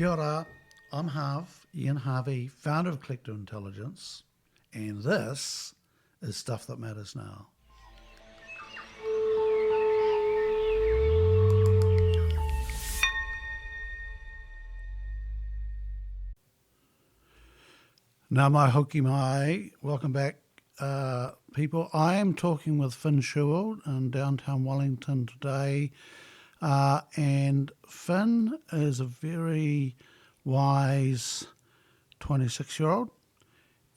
Kia ora, I'm Ian Harvey, founder of Collective Intelligence, and this is Stuff That Matters Now. Nā mai hoki mai, welcome back people. I am talking with Shewell in downtown Wellington today, and Finn is a very wise 26-year-old,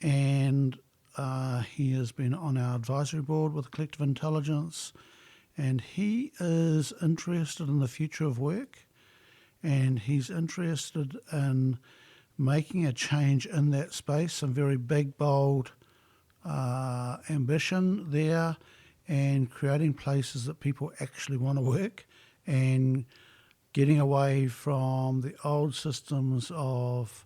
and he has been on our advisory board with Collective Intelligence, and he is interested in the future of work, and he's interested in making a change in that space, some very big, bold ambition there, and creating places that people actually want to work, and getting away from the old systems of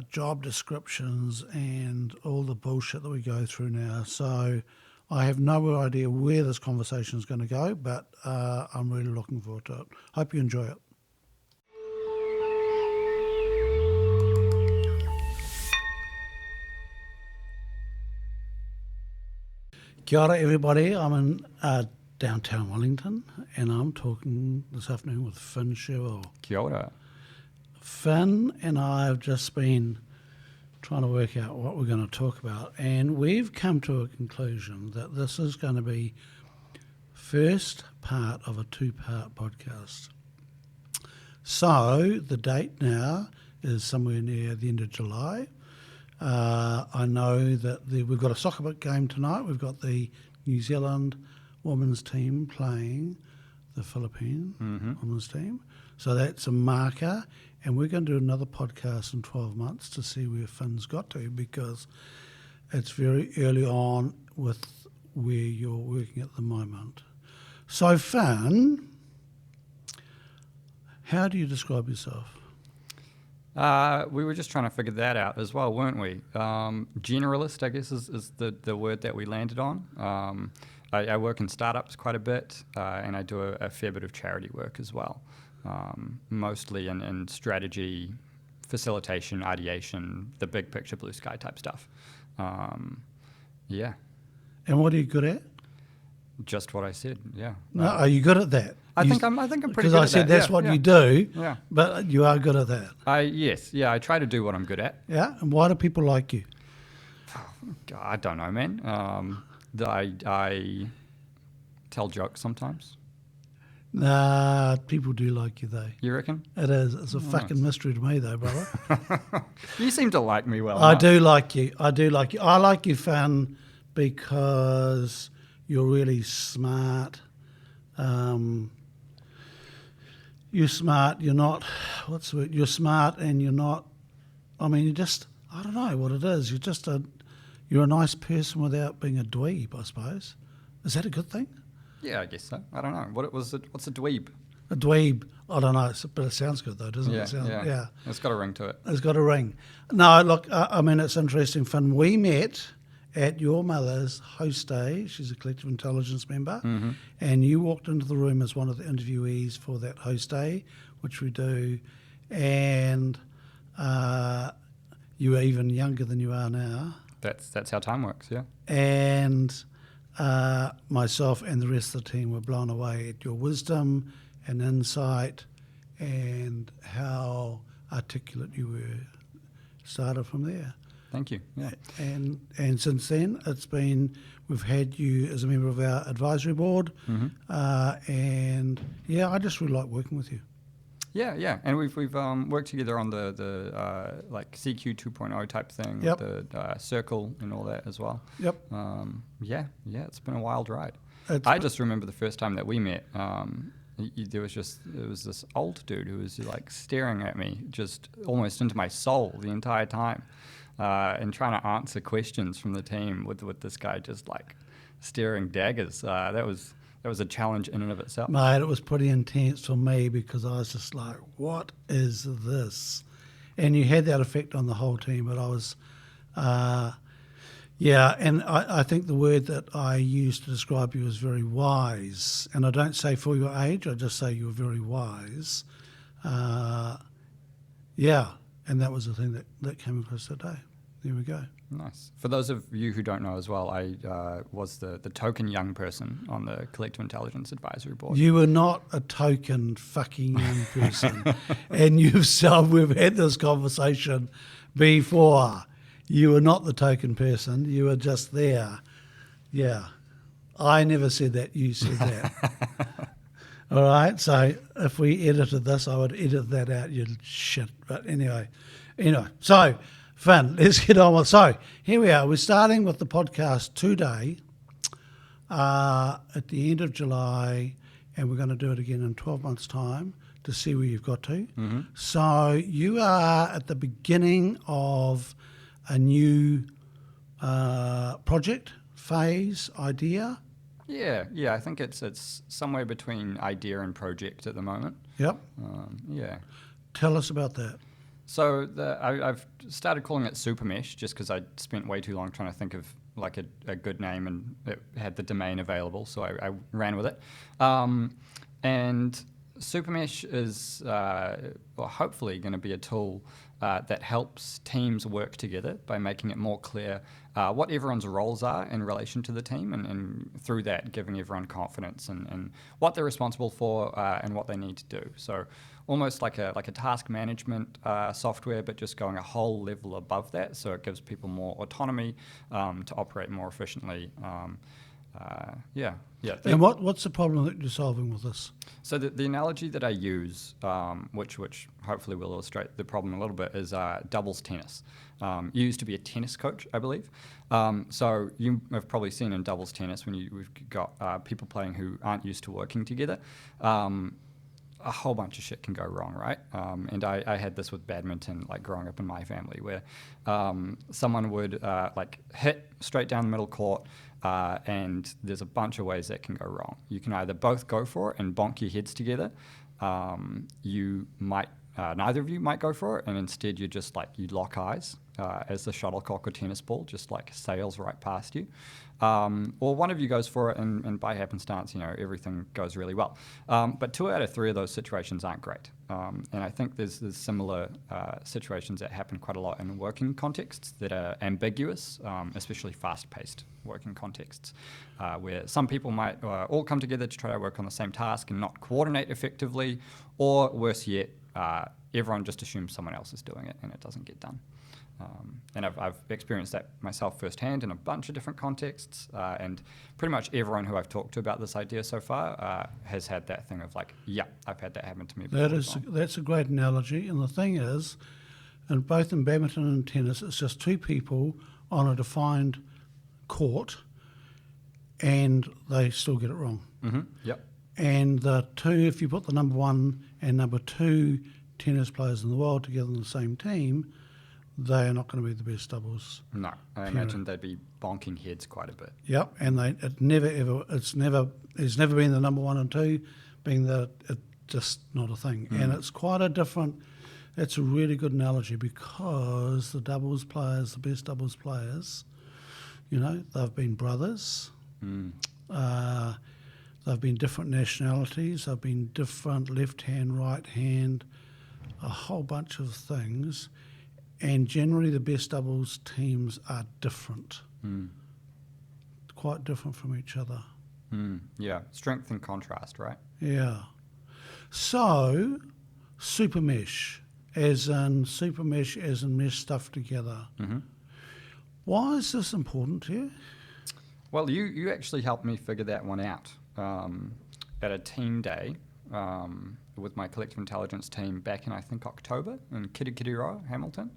job descriptions and all the bullshit that we go through now. So I have no idea where this conversation is going to go, but I'm really looking forward to it. Hope you enjoy it. Kia ora everybody, I'm in downtown Wellington and I'm talking this afternoon with Shewell. Kia ora. Finn and I have just been trying to work out what we're going to talk about, and we've come to a conclusion that this is going to be first part of a two-part podcast. So the date now is somewhere near the end of July. I know that we've got a soccer game tonight. We've got the New Zealand women's team playing the Philippine women's team. So that's a marker. And we're going to do another podcast in 12 months to see where Finn's got to, because it's very early on with where you're working at the moment. So Finn, how do you describe yourself? We were just trying to figure that out as well, weren't we? Generalist, I guess, is the word that we landed on. I work in startups quite a bit, and I do a fair bit of charity work as well, mostly in strategy, facilitation, ideation, the big picture, blue sky type stuff. Yeah. And what are you good at? Just what I said, yeah. No, are you good at that? I think I'm pretty good at that. Because I said that's what you do, but you are good at that. I try to do what I'm good at. Yeah, and why do people like you? I don't know, man. I tell jokes sometimes. Nah, people do like you though. You reckon? It is. It's a fucking mystery to me though, brother. You seem to like me well. I do like you. I like you, Finn, because you're really smart. You're smart. You're not. What's the word? You're smart, and you're not. I mean, I don't know what it is. You're a nice person without being a dweeb, I suppose. Is that a good thing? Yeah, I guess so. I don't know. What's a dweeb? A dweeb. I don't know. But it sounds good though, doesn't it? Yeah. It's got a ring to it. It's got a ring. No, look. I mean, it's interesting, Finn. We met at your mother's host day. She's a Collective Intelligence member, and you walked into the room as one of the interviewees for that host day, which we do, and you were even younger than you are now. That's how time works, yeah. And myself and the rest of the team were blown away at your wisdom and insight and how articulate you were. Started from there. Thank you. Yeah. And since then, we've had you as a member of our advisory board, and yeah, I just really like working with you. Yeah, and we've worked together on the like CQ 2.0 type thing, Yep. the circle and all that as well. Yep. Yeah, it's been a wild ride. I just remember the first time that we met. It was this old dude who was like staring at me, just almost into my soul the entire time. And trying to answer questions from the team with this guy just like staring daggers. That was a challenge in and of itself. Mate, it was pretty intense for me because I was just like, what is this? And you had that effect on the whole team, but I was, and I think the word that I used to describe you was very wise. And I don't say for your age, I just say you were very wise. Yeah, and that was the thing that came across today. There we go. Nice. For those of you who don't know as well, I was the token young person on the Collective Intelligence Advisory Board. You were not a token fucking young person. And we've had this conversation before. You were not the token person. You were just there. Yeah. I never said that. You said that. All right. So if we edited this, I would edit that out, you shit. But anyway. So, Finn, let's get on with. So here we are. We're starting with the podcast today at the end of July, and we're going to do it again in 12 months' time to see where you've got to. Mm-hmm. So you are at the beginning of a new project, phase, idea. Yeah. I think it's somewhere between idea and project at the moment. Yep. Yeah. Tell us about that. So I've started calling it Super Mesh just because I spent way too long trying to think of like a good name, and it had the domain available, so I ran with it. And Super Mesh is hopefully going to be a tool that helps teams work together by making it more clear what everyone's roles are in relation to the team, and through that giving everyone confidence and what they're responsible for and what they need to do. So almost like a task management software, but just going a whole level above that, so it gives people more autonomy to operate more efficiently. Yeah. And what's the problem that you're solving with this? So the analogy that I use, which hopefully will illustrate the problem a little bit, is doubles tennis. You used to be a tennis coach, I believe. So you have probably seen in doubles tennis when we've got people playing who aren't used to working together. A whole bunch of shit can go wrong, right? And I had this with badminton, like growing up in my family, where someone would like hit straight down the middle court, and there's a bunch of ways that can go wrong. You can either both go for it and bonk your heads together. You might neither of you might go for it, and instead you lock eyes as the shuttlecock or tennis ball just like sails right past you. Or one of you goes for it, and by happenstance, everything goes really well. But 2 out of 3 of those situations aren't great. And I think there's similar situations that happen quite a lot in working contexts that are ambiguous, especially fast-paced working contexts, where some people might all come together to try to work on the same task and not coordinate effectively, or worse yet, everyone just assumes someone else is doing it and it doesn't get done. And I've experienced that myself firsthand in a bunch of different contexts, and pretty much everyone who I've talked to about this idea so far has had that thing of like, yeah, I've had that happen to me before. That's a great analogy, and the thing is, both in badminton and tennis, it's just 2 people on a defined court, and they still get it wrong. Mm-hmm. Yep. And the 2, if you put the number 1 and number 2 tennis players in the world together in the same team, they are not going to be the best doubles. No, I imagine they'd be bonking heads quite a bit. Yep, and there's never been the number 1 and 2 being just not a thing. And it's quite a different. It's a really good analogy, because the doubles players, the best doubles players, they've been brothers. They've been different nationalities. They've been different left hand, right hand, a whole bunch of things. And generally the best doubles teams are different. Quite different from each other. Yeah, strength and contrast, right? Yeah. So, super mesh, as in mesh stuff together. Mm-hmm. Why is this important to you? Well, you actually helped me figure that one out at a team day with my collective intelligence team back in, I think, October in Kirikiriroa, Hamilton.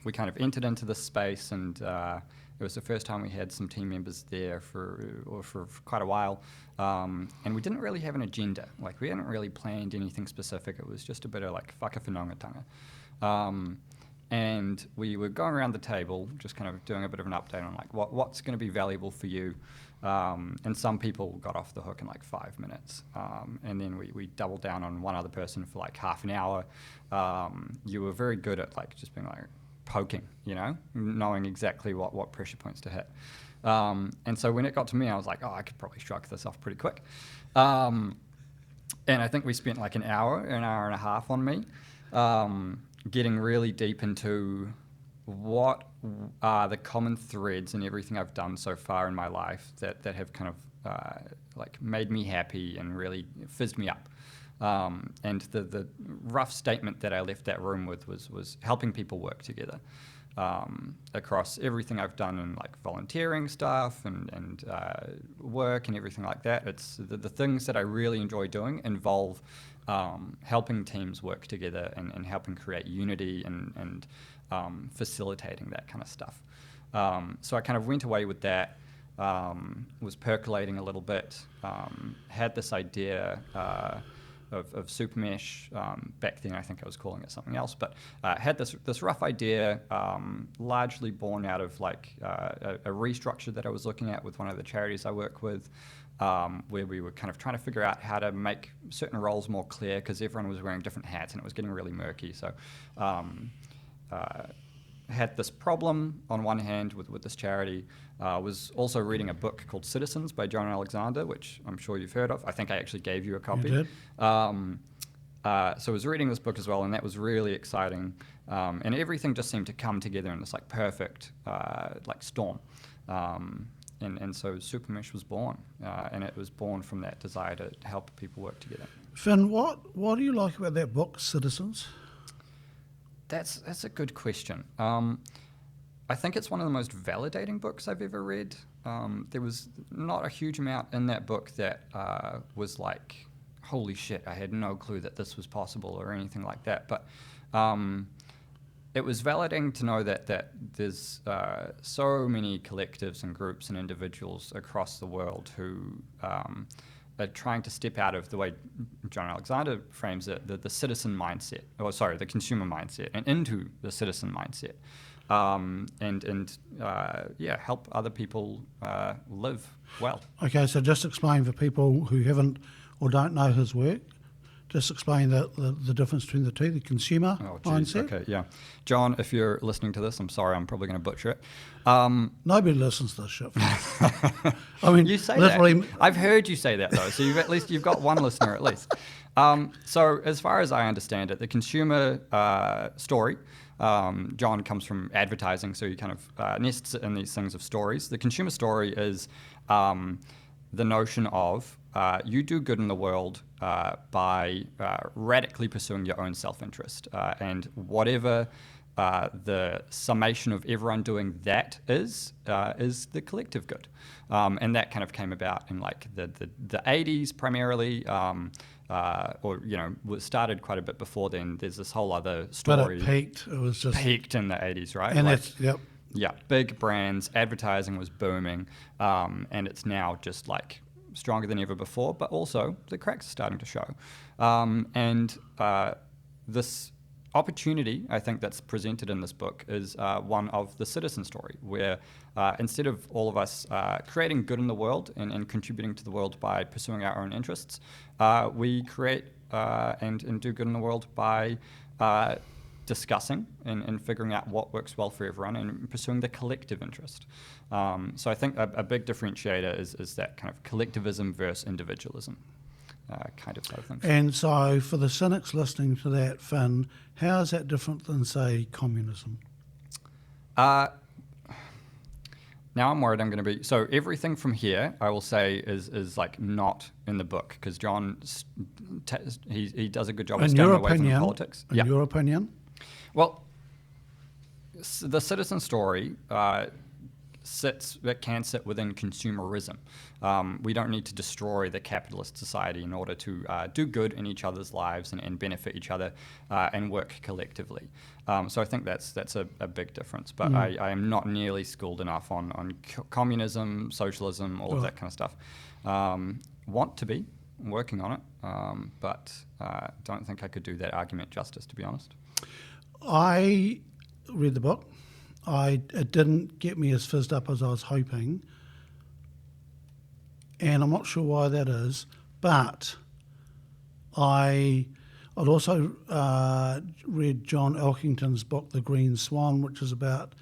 We kind of entered into this space, and it was the first time we had some team members there for quite a while. And we didn't really have an agenda. Like, we hadn't really planned anything specific. It was just a bit of like whakawhenongatanga. And we were going around the table, just kind of doing a bit of an update on like what's going to be valuable for you. And some people got off the hook in like 5 minutes. And then we doubled down on one other person for like half an hour. You were very good at like just being like poking, knowing exactly what pressure points to hit. And so when it got to me, I was like, I could probably shrug this off pretty quick. And I think we spent like an hour and a half on me. getting really deep into what are the common threads in everything I've done so far in my life that have kind of like made me happy and really fizzed me up. And the rough statement that I left that room with was helping people work together across everything I've done in like volunteering stuff and work and everything like that. It's the things that I really enjoy doing involve helping teams work together and helping create unity and facilitating that kind of stuff. So I kind of went away with that, was percolating a little bit, had this idea of Supermesh. Back then I think I was calling it something else, but had this rough idea, largely born out of like a restructure that I was looking at with one of the charities I work with, where we were kind of trying to figure out how to make certain roles more clear because everyone was wearing different hats and it was getting really murky. So had this problem on one hand with this charity, was also reading a book called Citizens by John Alexander, which I'm sure you've heard of. I think I actually gave you a copy. You did? So I was reading this book as well, and that was really exciting. And everything just seemed to come together in this like perfect like storm. And so Supermesh was born, and it was born from that desire to help people work together. Finn, what do you like about that book, Citizens? That's a good question. I think it's one of the most validating books I've ever read. There was not a huge amount in that book that was like, holy shit, I had no clue that this was possible or anything like that. But it was validating to know that there's so many collectives and groups and individuals across the world who are trying to step out of the way John Alexander frames it, the citizen mindset, the consumer mindset, and into the citizen mindset, help other people live well. Okay, so just explain for people who haven't or don't know his work, just explain the difference between the two, the consumer mindset. Okay, yeah. John, if you're listening to this, I'm sorry, I'm probably going to butcher it. Nobody listens to this shit. I mean, you say literally, that. I've heard you say that though, so you've got one listener at least. So as far as I understand it, the consumer story, John comes from advertising, so he kind of nests in these things of stories. The consumer story is the notion of you do good in the world by radically pursuing your own self-interest, and whatever the summation of everyone doing that is the collective good, and that kind of came about in like the 80s primarily, was started quite a bit before then. There's this whole other story. But it peaked. It was just peaked in the 80s, right? And like, yep. Yeah, big brands, advertising was booming, and it's now just like stronger than ever before, but also the cracks are starting to show. This opportunity, I think, that's presented in this book is one of the citizen story, where instead of all of us creating good in the world and contributing to the world by pursuing our own interests, we create and do good in the world by discussing and figuring out what works well for everyone and pursuing the collective interest. So I think a big differentiator is that kind of collectivism versus individualism kind of side of things. And so for the cynics listening to that, Finn, how is that different than, say, communism? Now I'm worried I'm going to be... So everything from here, I will say, is like not in the book, because John, he does a good job of staying away from the politics. In your opinion? Well, the citizen story can sit within consumerism. We don't need to destroy the capitalist society in order to do good in each other's lives and benefit each other and work collectively. So I think that's a big difference. But I am not nearly schooled enough on communism, socialism, all of that kind of stuff. Want to be, working on it, but don't think I could do that argument justice, to be honest. I read the book. It didn't get me as fizzed up as I was hoping, and I'm not sure why that is, but I'd also read John Elkington's book, The Green Swan, which is about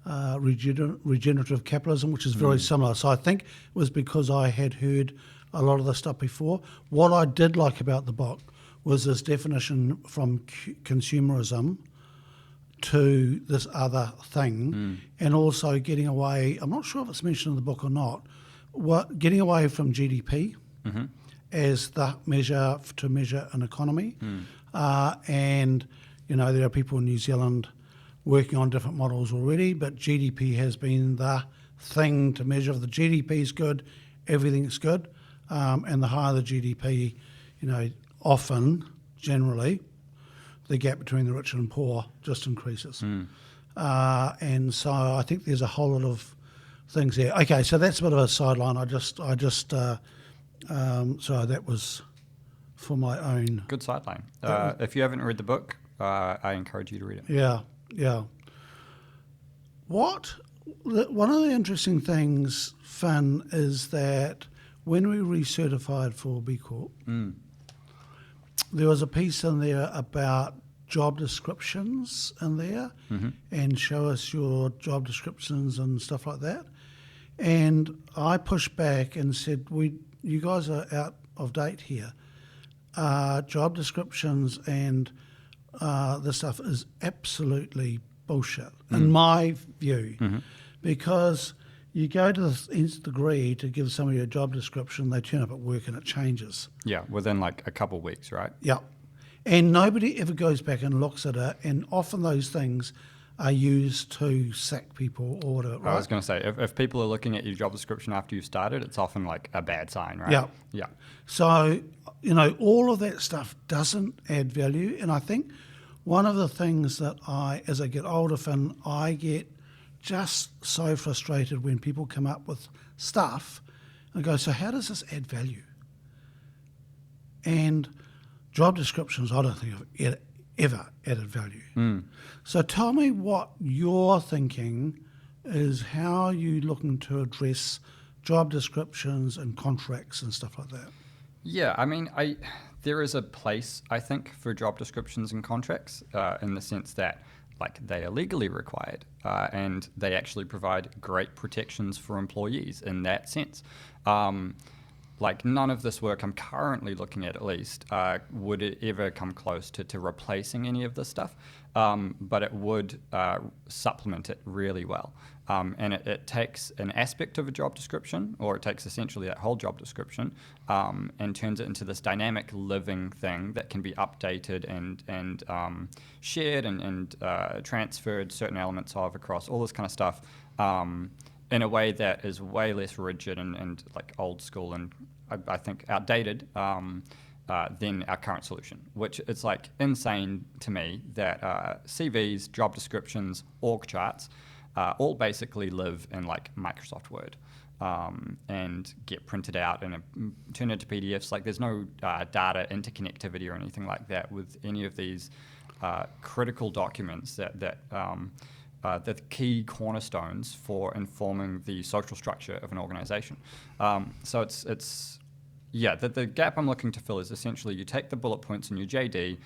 regenerative capitalism, which is very similar. So I think it was because I had heard a lot of the stuff before. What I did like about the book was this definition from consumerism to this other thing, and also getting away. I'm not sure if it's mentioned in the book or not. Getting away from GDP as the measure to measure an economy, and there are people in New Zealand working on different models already, but GDP has been the thing to measure. If the GDP is good, everything's good, and the higher the GDP, often, generally, the gap between the rich and poor just increases. And so I think there's a whole lot of things there. Okay, so that's a bit of a sideline. So that was for my own. Good sideline. If you haven't read the book, I encourage you to read it. Yeah. One of the interesting things, Finn, is that when we recertified for B Corp, there was a piece in there about job descriptions in there, and show us your job descriptions and stuff like that. And I pushed back and said, you guys are out of date here. Job descriptions and this stuff is absolutely bullshit, in my view, because you go to the nth degree to give somebody a job description, they turn up at work and it changes. Yeah, within like a couple of weeks, right? Yeah. And nobody ever goes back and looks at it, and often those things are used to sack people or whatever. Right? I was going to say, if people are looking at your job description after you've started, it's often like a bad sign, right? Yeah. So, all of that stuff doesn't add value. And I think one of the things that as I get older, Finn, I get just so frustrated when people come up with stuff and go, so how does this add value? And job descriptions, I don't think have ever added value. So tell me what you're thinking is how are you looking to address job descriptions and contracts and stuff like that? Yeah, I mean, there is a place, I think, for job descriptions and contracts in the sense that like they are legally required and they actually provide great protections for employees in that sense. Like none of this work I'm currently looking at least, would it ever come close to replacing any of this stuff, but it would supplement it really well. And it takes an aspect of a job description, or it takes essentially that whole job description, and turns it into this dynamic living thing that can be updated and shared and transferred certain elements of across all this kind of stuff. In a way that is way less rigid and like old school and I think outdated than our current solution, which it's like insane to me that CVs, job descriptions, org charts all basically live in like Microsoft Word and get printed out and turned into PDFs. Like there's no data interconnectivity or anything like that with any of these critical documents that the key cornerstones for informing the social structure of an organization. So the gap I'm looking to fill is essentially you take the bullet points in your JD,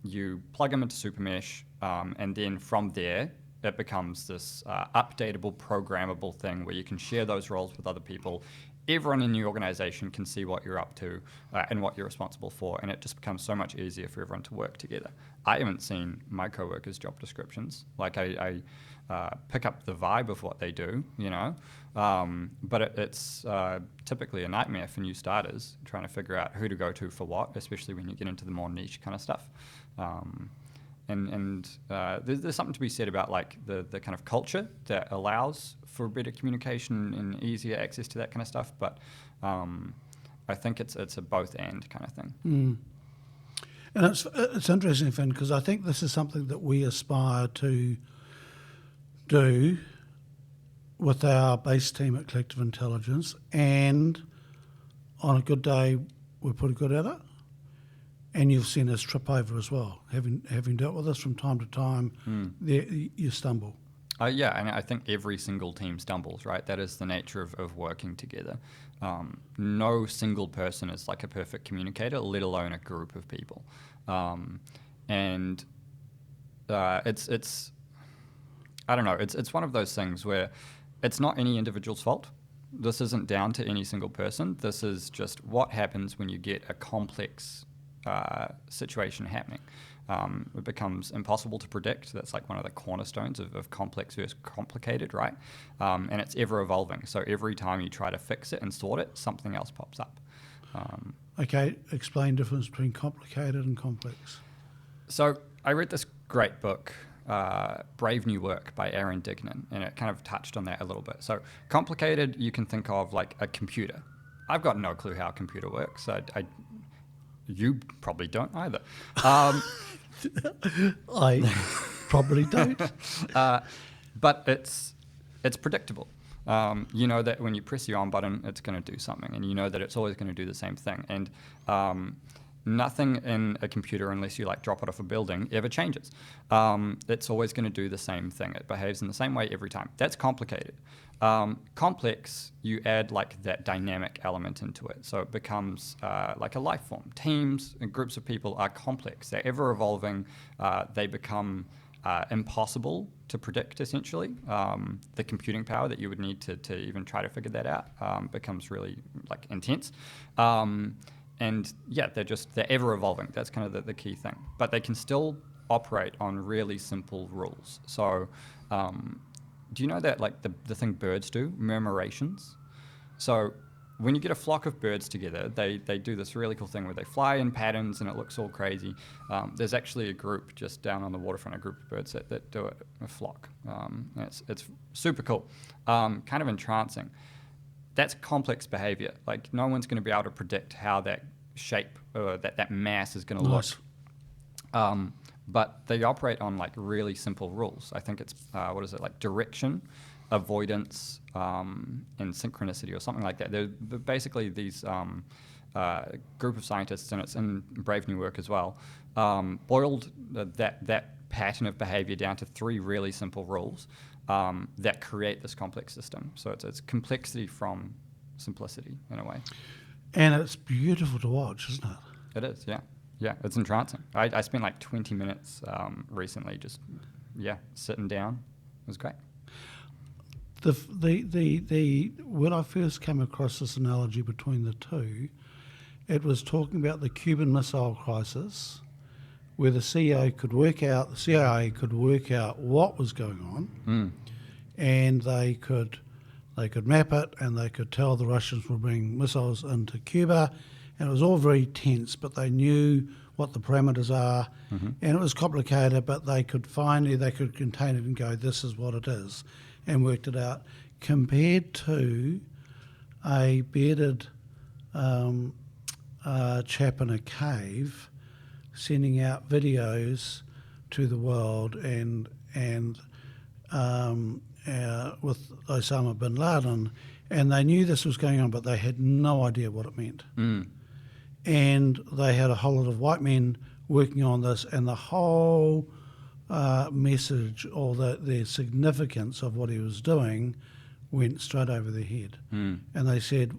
you plug them into Supermesh, and then from there it becomes this updatable, programmable thing where you can share those roles with other people. Everyone in the organization can see what you're up to and what you're responsible for, and it just becomes so much easier for everyone to work together. I haven't seen my coworkers' job descriptions. Like I pick up the vibe of what they do, but it's typically a nightmare for new starters trying to figure out who to go to for what, especially when you get into the more niche kind of stuff. There's something to be said about like the kind of culture that allows for better communication and easier access to that kind of stuff. But I think it's a both and kind of thing. And it's interesting, Finn, because I think this is something that we aspire to do with our base team at Collective Intelligence, and on a good day we're pretty good at it. And you've seen us trip over as well. Having dealt with this from time to time, you stumble. Yeah, and I think every single team stumbles, right? That is the nature of working together. No single person is like a perfect communicator, let alone a group of people. It's I don't know. It's one of those things where it's not any individual's fault. This isn't down to any single person. This is just what happens when you get a complex situation happening. It becomes impossible to predict. That's like one of the cornerstones of complex versus complicated, right? And it's ever evolving. So every time you try to fix it and sort it, something else pops up. Okay, explain the difference between complicated and complex. So I read this great book, Brave New Work by Aaron Dignan, and it kind of touched on that a little bit. So complicated, you can think of like a computer. I've got no clue how a computer works. You probably don't either. I probably don't. But it's predictable. You know that when you press the on button, it's going to do something, and you know that it's always going to do the same thing. And nothing in a computer, unless you like drop it off a building, ever changes. It's always going to do the same thing. It behaves in the same way every time. That's complicated. Complex, you add like that dynamic element into it. So it becomes like a life form. Teams and groups of people are complex. They're ever evolving. They become impossible to predict, essentially. The computing power that you would need to even try to figure that out becomes really like intense. And yeah, they're ever evolving. That's kind of the key thing. But they can still operate on really simple rules. So do you know that like the thing birds do, murmurations? So when you get a flock of birds together, they do this really cool thing where they fly in patterns and it looks all crazy. There's actually a group just down on the waterfront, a group of birds that do it, a flock. And it's super cool, kind of entrancing. That's complex behavior. Like no one's going to be able to predict how that shape or that mass is going to look. But they operate on like really simple rules. I think it's like direction, avoidance, and synchronicity or something like that. They're basically these group of scientists, and it's in Brave New Work as well, boiled that pattern of behavior down to 3 really simple rules that create this complex system. So it's complexity from simplicity in a way. And it's beautiful to watch, isn't it? It is, yeah. Yeah, it's entrancing. I spent like 20 minutes recently just, sitting down. It was great. When I first came across this analogy between the two, it was talking about the Cuban Missile Crisis, where the CIA could work out what was going on, and they could map it, and they could tell the Russians were bringing missiles into Cuba, and it was all very tense, but they knew what the parameters are, and it was complicated, but they could contain it and go, this is what it is, and worked it out, compared to a bearded chap in a cave sending out videos to the world and with Osama bin Laden, and they knew this was going on, but they had no idea what it meant. And they had a whole lot of white men working on this, and the whole message or the significance of what he was doing went straight over their head. And they said,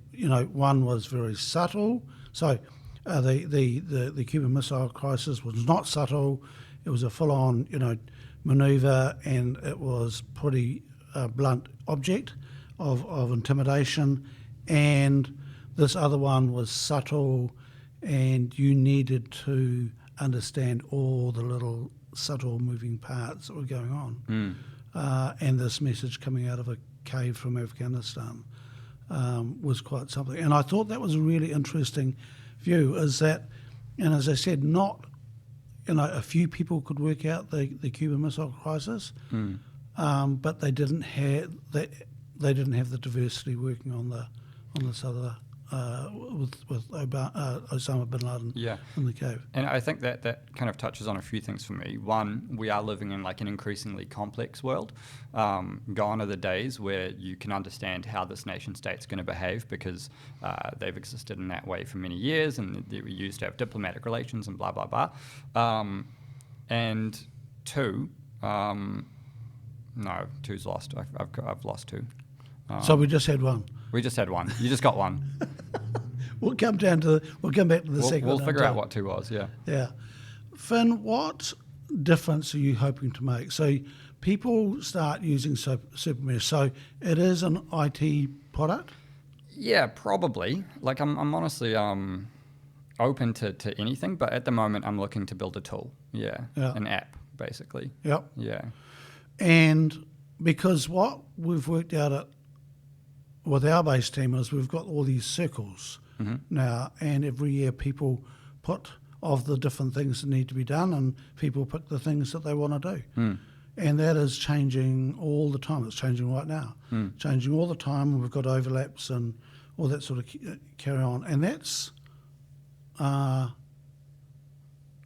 one was very subtle. So the Cuban Missile Crisis was not subtle. It was a full-on, manoeuvre, and it was pretty blunt object of intimidation. And this other one was subtle, and you needed to understand all the little subtle moving parts that were going on. And this message coming out of a cave from Afghanistan was quite something. And I thought that was a really interesting view, is that, and as I said, not a few people could work out the Cuban Missile Crisis, but they didn't have the diversity working on this other with Osama bin Laden in the cave. And I think that kind of touches on a few things for me. One, we are living in like an increasingly complex world. Gone are the days where you can understand how this nation state's going to behave because they've existed in that way for many years, and they were used to have diplomatic relations and blah, blah, blah. And 2, no, 2's lost. I've lost 2. So we just had 1. We just had 1. You just got 1. We'll come back to the second. We'll figure out what 2 was. Yeah. Yeah, Finn, what difference are you hoping to make? So people start using Supermesh. So it is an IT product. Yeah, probably. Like I'm honestly, open to anything, but at the moment I'm looking to build a tool. Yeah. An app, basically. Yep. Yeah. And because what we've worked out with our base team is we've got all these circles now, and every year people put of the different things that need to be done, and people pick the things that they want to do. And that is changing all the time. It's changing right now. Changing all the time, and we've got overlaps and all that sort of carry on. And that's,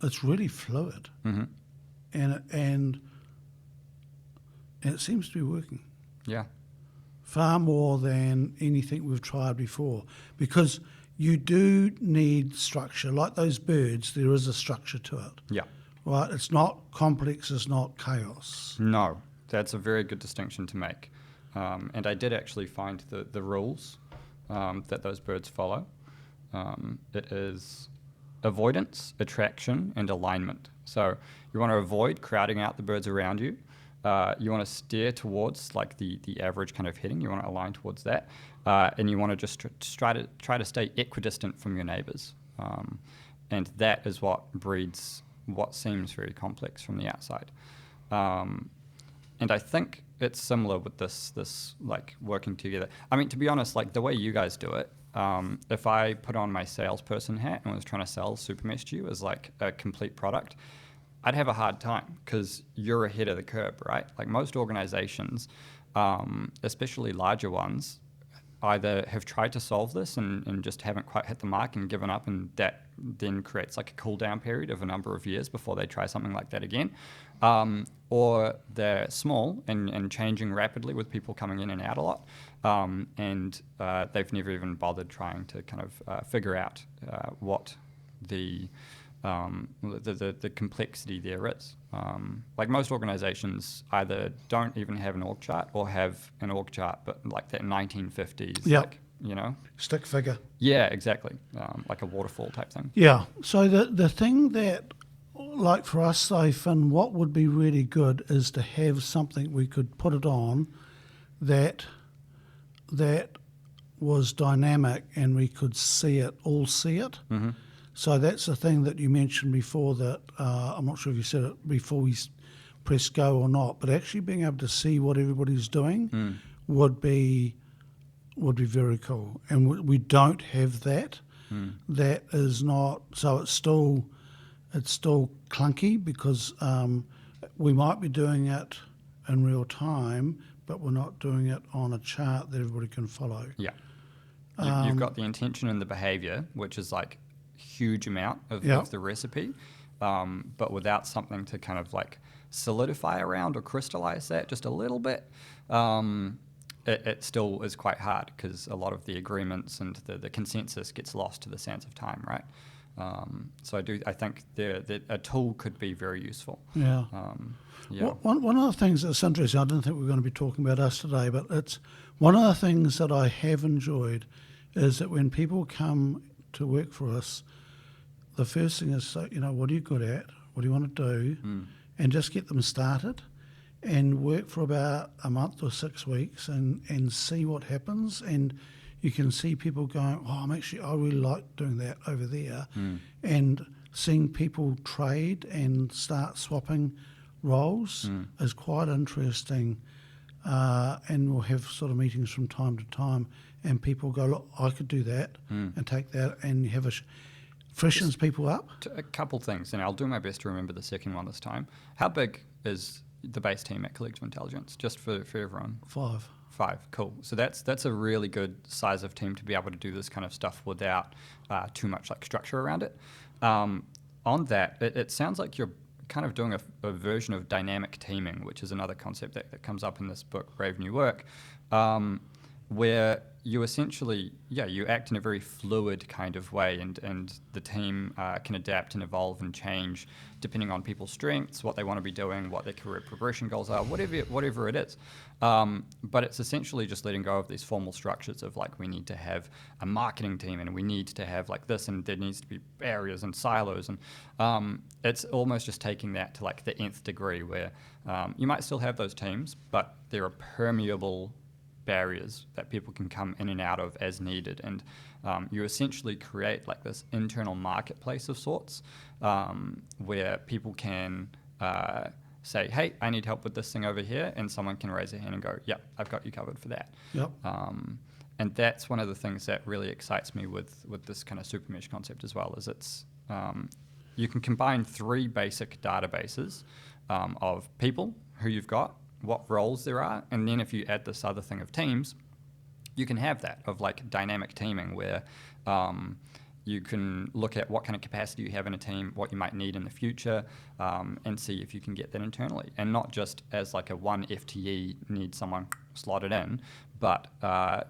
it's really fluid. And it seems to be working. Yeah. Far more than anything we've tried before, because you do need structure. Like those birds, there is a structure to it. Yeah. Right? It's not complex, it's not chaos. No, that's a very good distinction to make. And I did actually find the rules that those birds follow. It is avoidance, attraction, and alignment. So you want to avoid crowding out the birds around you. You want to steer towards like the average kind of heading. You want to align towards that, and you want to just try to stay equidistant from your neighbours, and that is what breeds what seems very complex from the outside. And I think it's similar with this like working together. I mean, to be honest, like the way you guys do it, if I put on my salesperson hat and was trying to sell Supermesh to you as like a complete product, I'd have a hard time because you're ahead of the curve, right? Like most organizations, especially larger ones, either have tried to solve this and just haven't quite hit the mark and given up, and that then creates like a cool down period of a number of years before they try something like that again. Or they're small and changing rapidly with people coming in and out a lot, and they've never even bothered trying to kind of figure out what the complexity there is. Like most organizations either don't even have an org chart or have an org chart, but like that 1950s, like, you know? Stick figure. Yeah, exactly. Like a waterfall type thing. Yeah. So the thing that, like for us, though, Finn, what would be really good is to have something we could put it on that was dynamic and we could see it. Mm-hmm. So that's the thing that you mentioned before that, I'm not sure if you said it before we press go or not, but actually being able to see what everybody's doing would be very cool. And we don't have that. That is not, so it's still clunky because we might be doing it in real time, but we're not doing it on a chart that everybody can follow. Yeah. You've got the intention and the behavior, which is like huge amount of the recipe, but without something to kind of like solidify around or crystallize that just a little bit, it still is quite hard because a lot of the agreements and the consensus gets lost to the sands of time, right? So I think a tool could be very useful. Yeah. One of the things that's interesting, I didn't think we were going to be talking about us today, but it's one of the things that I have enjoyed is that when people come to work for us, the first thing is, what are you good at? What do you want to do? And just get them started and work for about a month or 6 weeks and see what happens. And you can see people going, I really like doing that over there. And seeing people trade and start swapping roles is quite interesting. And we'll have sort of meetings from time to time and people go, look, I could do that and take that and have freshens people up. A couple things, and I'll do my best to remember the second one this time. How big is the base team at Collective Intelligence, just for everyone? 5. 5, cool. So that's a really good size of team to be able to do this kind of stuff without too much like structure around it. On that, it sounds like you're kind of doing a version of dynamic teaming, which is another concept that comes up in this book, Brave New Work, where you essentially, you act in a very fluid kind of way, and the team can adapt and evolve and change depending on people's strengths, what they want to be doing, what their career progression goals are, whatever it is. But it's essentially just letting go of these formal structures of like, we need to have a marketing team and we need to have like this and there needs to be barriers and silos. And it's almost just taking that to like the nth degree where you might still have those teams, but they're a permeable barriers that people can come in and out of as needed. And you essentially create like this internal marketplace of sorts where people can say, hey, I need help with this thing over here, and someone can raise their hand and go, yep, I've got you covered for that. Yep. And that's one of the things that really excites me with this kind of super mesh concept as well, is it's you can combine three basic databases of people who you've got, what roles there are, and then if you add this other thing of teams, you can have that of like dynamic teaming where you can look at what kind of capacity you have in a team, what you might need in the future, and see if you can get that internally. And not just as like a one FTE need someone slotted in, but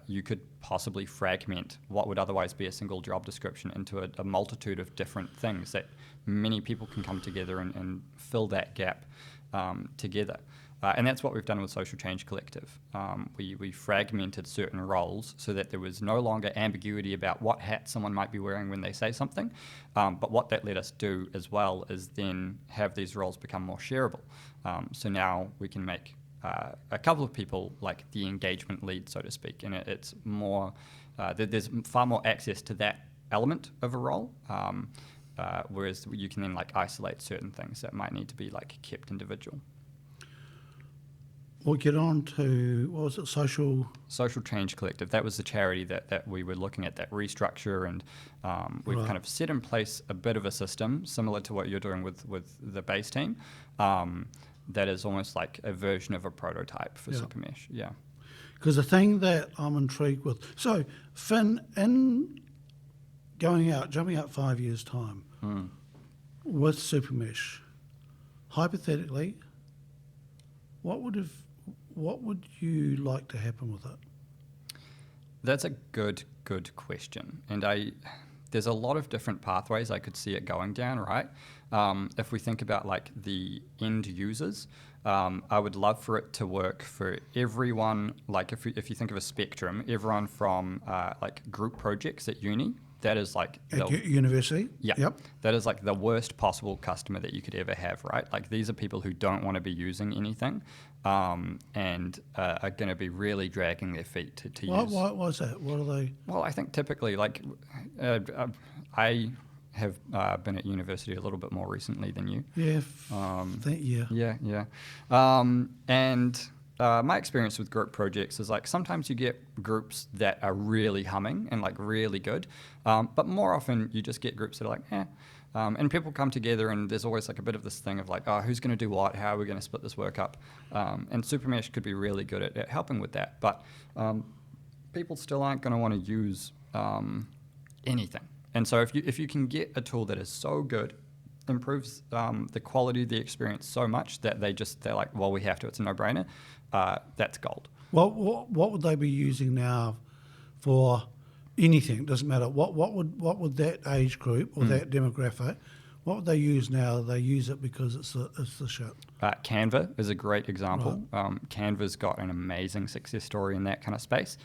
you could possibly fragment what would otherwise be a single job description into a multitude of different things that many people can come together and fill that gap together. And that's what we've done with Social Change Collective. We fragmented certain roles so that there was no longer ambiguity about what hat someone might be wearing when they say something. But what that let us do as well is then have these roles become more shareable. So now we can make a couple of people like the engagement lead, so to speak, and it's more, there's far more access to that element of a role. Whereas you can then like isolate certain things that might need to be like kept individual. We'll get on to, what was it, Social Change Collective. That was the charity that we were looking at, that restructure, and we've Right. kind of set in place a bit of a system similar to what you're doing with the base team. That is almost like a version of a prototype for Yeah. Supermesh. Yeah. Because the thing that I'm intrigued with, so Finn, in jumping out 5 years' time with Supermesh, hypothetically, what would you like to happen with it? That's a good question. And there's a lot of different pathways I could see it going down, right? If we think about like the end users, I would love for it to work for everyone. Like if you think of a spectrum, everyone from like group projects at uni, that is like At university? yeah. Yep. That is like the worst possible customer that you could ever have, right? Like these are people who don't want to be using anything and are going to be really dragging their feet to use. Why is that? What are they? Well, I think typically, like, I have been at university a little bit more recently than you. Yeah. Yeah. And my experience with group projects is like sometimes you get groups that are really humming and like really good, but more often you just get groups that are like, and people come together and there's always like a bit of this thing of like, oh, who's going to do what? How are we going to split this work up? And Supermesh could be really good at helping with that, but people still aren't going to want to use anything. And so if you can get a tool that is so good, improves the quality of the experience so much that they're like, well, we have to, it's a no-brainer, that's gold. What would they be using now for anything? It doesn't matter. What would that age group or that demographic, what would they use now? They use it because it's the shit. Canva is a great example. Right. Canva's got an amazing success story in that kind of space.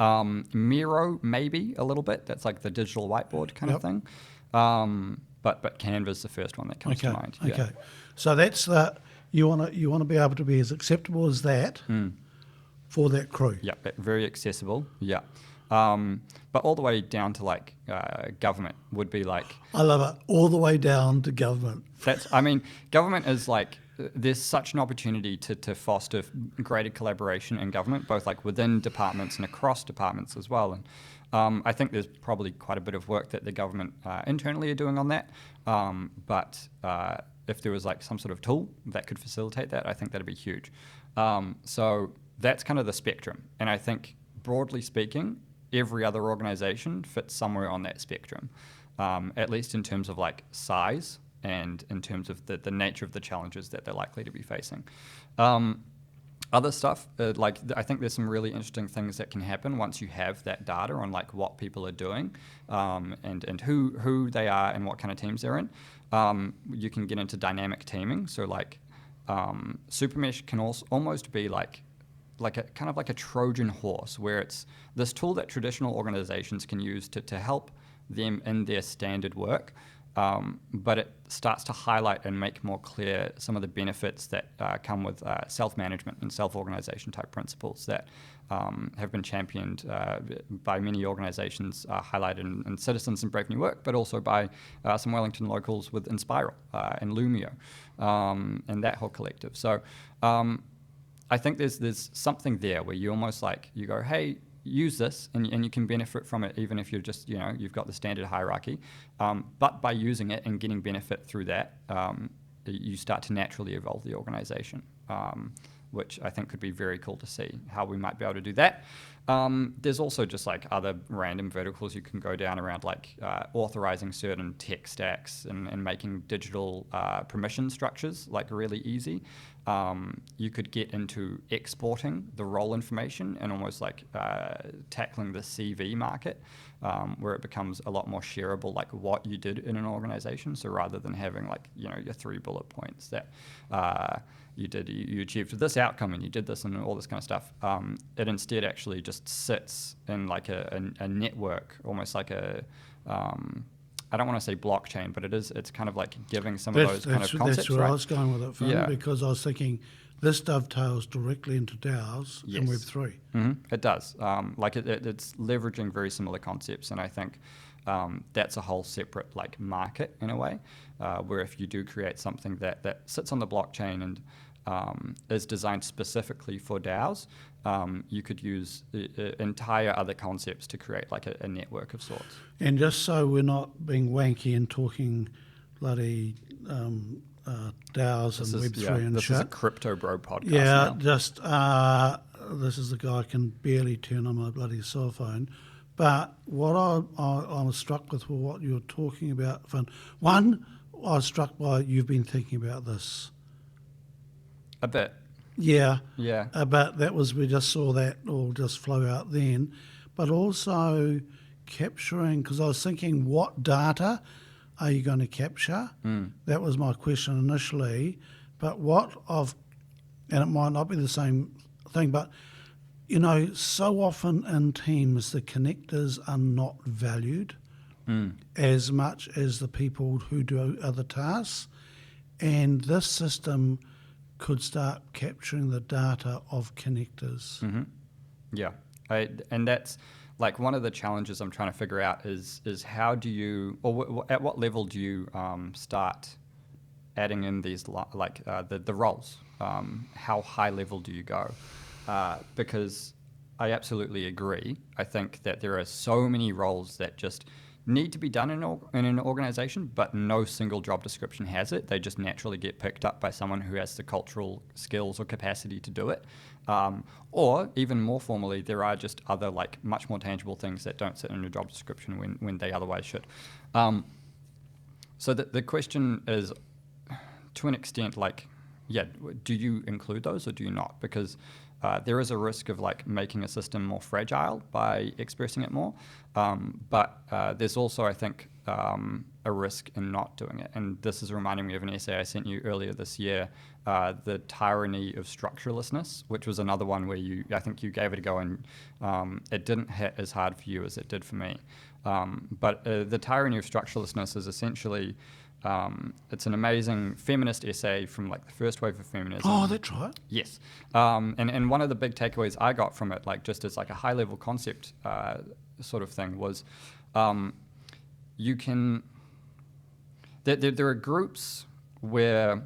Miro, maybe a little bit. That's like the digital whiteboard kind of thing. But Canva's the first one that comes to mind. Yeah. Okay, so that's you want to be able to be as acceptable as that for that crew. Yeah, very accessible. Yeah. But all the way down to like government would be like. I love it. All the way down to government. Government is like, there's such an opportunity to foster greater collaboration in government, both like within departments and across departments as well. And I think there's probably quite a bit of work that the government internally are doing on that. But if there was like some sort of tool that could facilitate that, I think that'd be huge. So that's kind of the spectrum. And I think broadly speaking, every other organization fits somewhere on that spectrum, at least in terms of like size and in terms of the nature of the challenges that they're likely to be facing. Other stuff, I think there's some really interesting things that can happen once you have that data on like what people are doing and who they are and what kind of teams they're in. You can get into dynamic teaming. So like Supermesh can also almost be like a kind of like a Trojan horse, where it's this tool that traditional organizations can use to help them in their standard work. but it starts to highlight and make more clear some of the benefits that come with self-management and self-organization type principles that have been championed by many organizations, highlighted in Citizens and Brave New Work, but also by some Wellington locals with Inspiral and Lumio and that whole collective. So I think there's something there where you almost like, you go, hey, use this and you can benefit from it even if you're just, you've got the standard hierarchy. But by using it and getting benefit through that, you start to naturally evolve the organization, which I think could be very cool to see how we might be able to do that. There's also just like other random verticals you can go down around, like authorizing certain tech stacks and making digital permission structures like really easy. You could get into exporting the role information and almost like tackling the CV market, where it becomes a lot more shareable, like what you did in an organization. So rather than having like, your 3 bullet points that you achieved this outcome and you did this and all this kind of stuff, it instead actually just sits in like a network, almost like I don't want to say blockchain, but it's kind of like giving some of those kind of concepts. That's where right? I was going with it, Finn, because I was thinking this dovetails directly into DAOs and Web3. Mm-hmm. It does. It's leveraging very similar concepts, and I think that's a whole separate like market in a way, where if you do create something that sits on the blockchain and is designed specifically for DAOs, you could use entire other concepts to create like a network of sorts. And just so we're not being wanky and talking bloody DAOs and Web3 and this shit. This is a Crypto Bro podcast. Yeah, now. just this is the guy I can barely turn on my bloody cell phone. But what I was struck with what you were talking about, Finn. One, I was struck by you've been thinking about this. A bit. Yeah. Yeah. But that was, we just saw that all just flow out then. But also capturing, because I was thinking, what data are you going to capture? That was my question initially. But and it might not be the same thing, but, so often in teams, the connectors are not valued as much as the people who do other tasks. And this system could start capturing the data of connectors. Mm-hmm. Yeah, and that's like one of the challenges I'm trying to figure out is how do you, or at what level do you start adding in these the roles? How high level do you go? Because I absolutely agree. I think that there are so many roles that just need to be done in an organization, but no single job description has it. They just naturally get picked up by someone who has the cultural skills or capacity to do it. Or even more formally, there are just other like much more tangible things that don't sit in a job description when they otherwise should. So the question is, to an extent, like, do you include those or do you not? Because there is a risk of like making a system more fragile by expressing it more, but there's also, I think, a risk in not doing it. And this is reminding me of an essay I sent you earlier this year, The Tyranny of Structurelessness, which was another one where I think you gave it a go and it didn't hit as hard for you as it did for me. But The Tyranny of Structurelessness is essentially it's an amazing feminist essay from like the first wave of feminism. Oh, that's right. Yes. And one of the big takeaways I got from it, like just as like a high level concept sort of thing, was you can, there are groups where,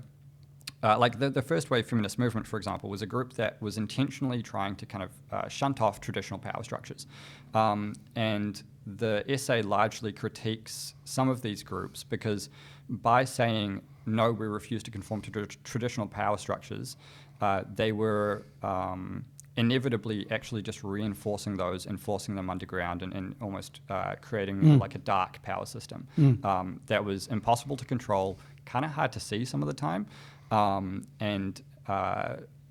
like the first wave feminist movement, for example, was a group that was intentionally trying to kind of shunt off traditional power structures. And the essay largely critiques some of these groups because by saying, no, we refuse to conform to traditional power structures, they were inevitably actually just reinforcing those and forcing them underground and almost creating like a dark power system that was impossible to control, kind of hard to see some of the time, and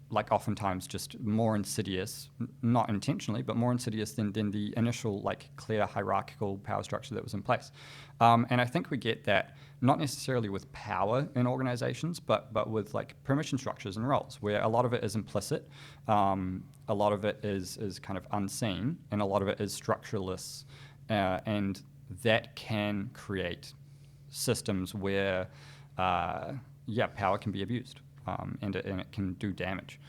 like oftentimes just more insidious, not intentionally, but more insidious than the initial like clear hierarchical power structure that was in place. And I think we get that not necessarily with power in organizations, but with like permission structures and roles, where a lot of it is implicit, a lot of it is kind of unseen, and a lot of it is structureless, and that can create systems where, power can be abused, and it can do damage.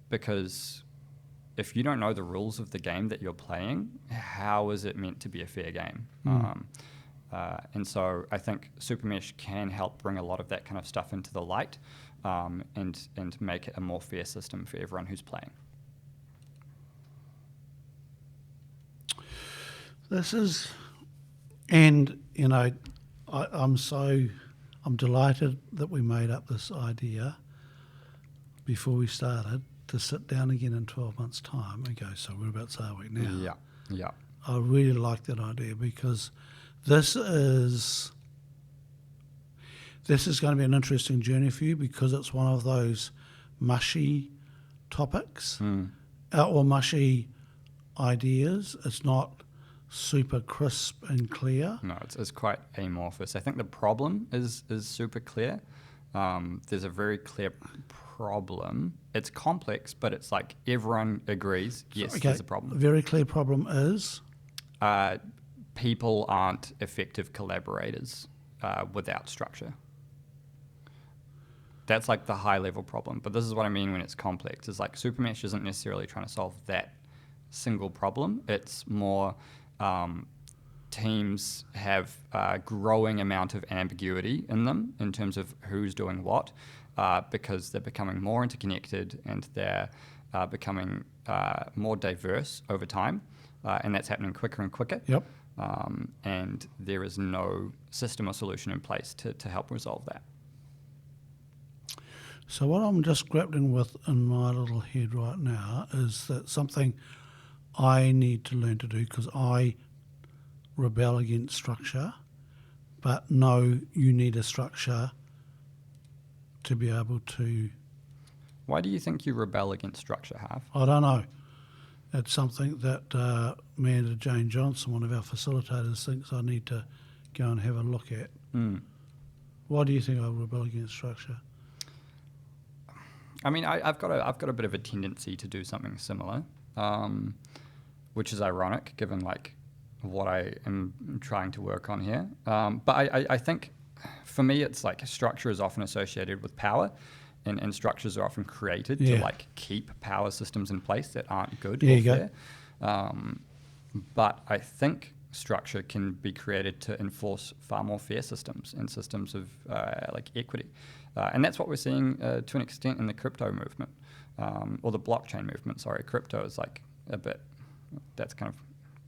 Because if you don't know the rules of the game that you're playing, how is it meant to be a fair game? And so I think Super Mesh can help bring a lot of that kind of stuff into the light, and make it a more fair system for everyone who's playing. I'm delighted that we made up this idea before we started to sit down again in 12 months' time and go, so whereabouts are we now? Yeah. I really like that idea, because this is going to be an interesting journey for you, because it's one of those mushy topics or mushy ideas. It's not super crisp and clear. No, it's quite amorphous. I think the problem is super clear. There's a very clear problem. It's complex, but it's like everyone agrees, yes, there's a problem. A very clear problem is? People aren't effective collaborators without structure. That's like the high level problem. But this is what I mean when it's complex. It's like Super Mesh isn't necessarily trying to solve that single problem. It's more teams have a growing amount of ambiguity in them in terms of who's doing what, because they're becoming more interconnected, and they're becoming more diverse over time, and that's happening quicker and quicker. Yep. And there is no system or solution in place to help resolve that. So what I'm just grappling with in my little head right now is that something I need to learn to do, because I rebel against structure, but no, you need a structure to be able to... Why do you think you rebel against structure, Harv? I don't know. It's something that Amanda Jane Johnson, one of our facilitators, thinks I need to go and have a look at. Why do you think I rebel against structure? I mean, I've got a bit of a tendency to do something similar, which is ironic given like what I am trying to work on here. But I think for me, it's like structure is often associated with power, and structures are often created to like keep power systems in place that aren't good or fair. But I think structure can be created to enforce far more fair systems and systems of like equity. And that's what we're seeing to an extent in the crypto movement, or the blockchain movement. Sorry, crypto is like a bit, that's kind of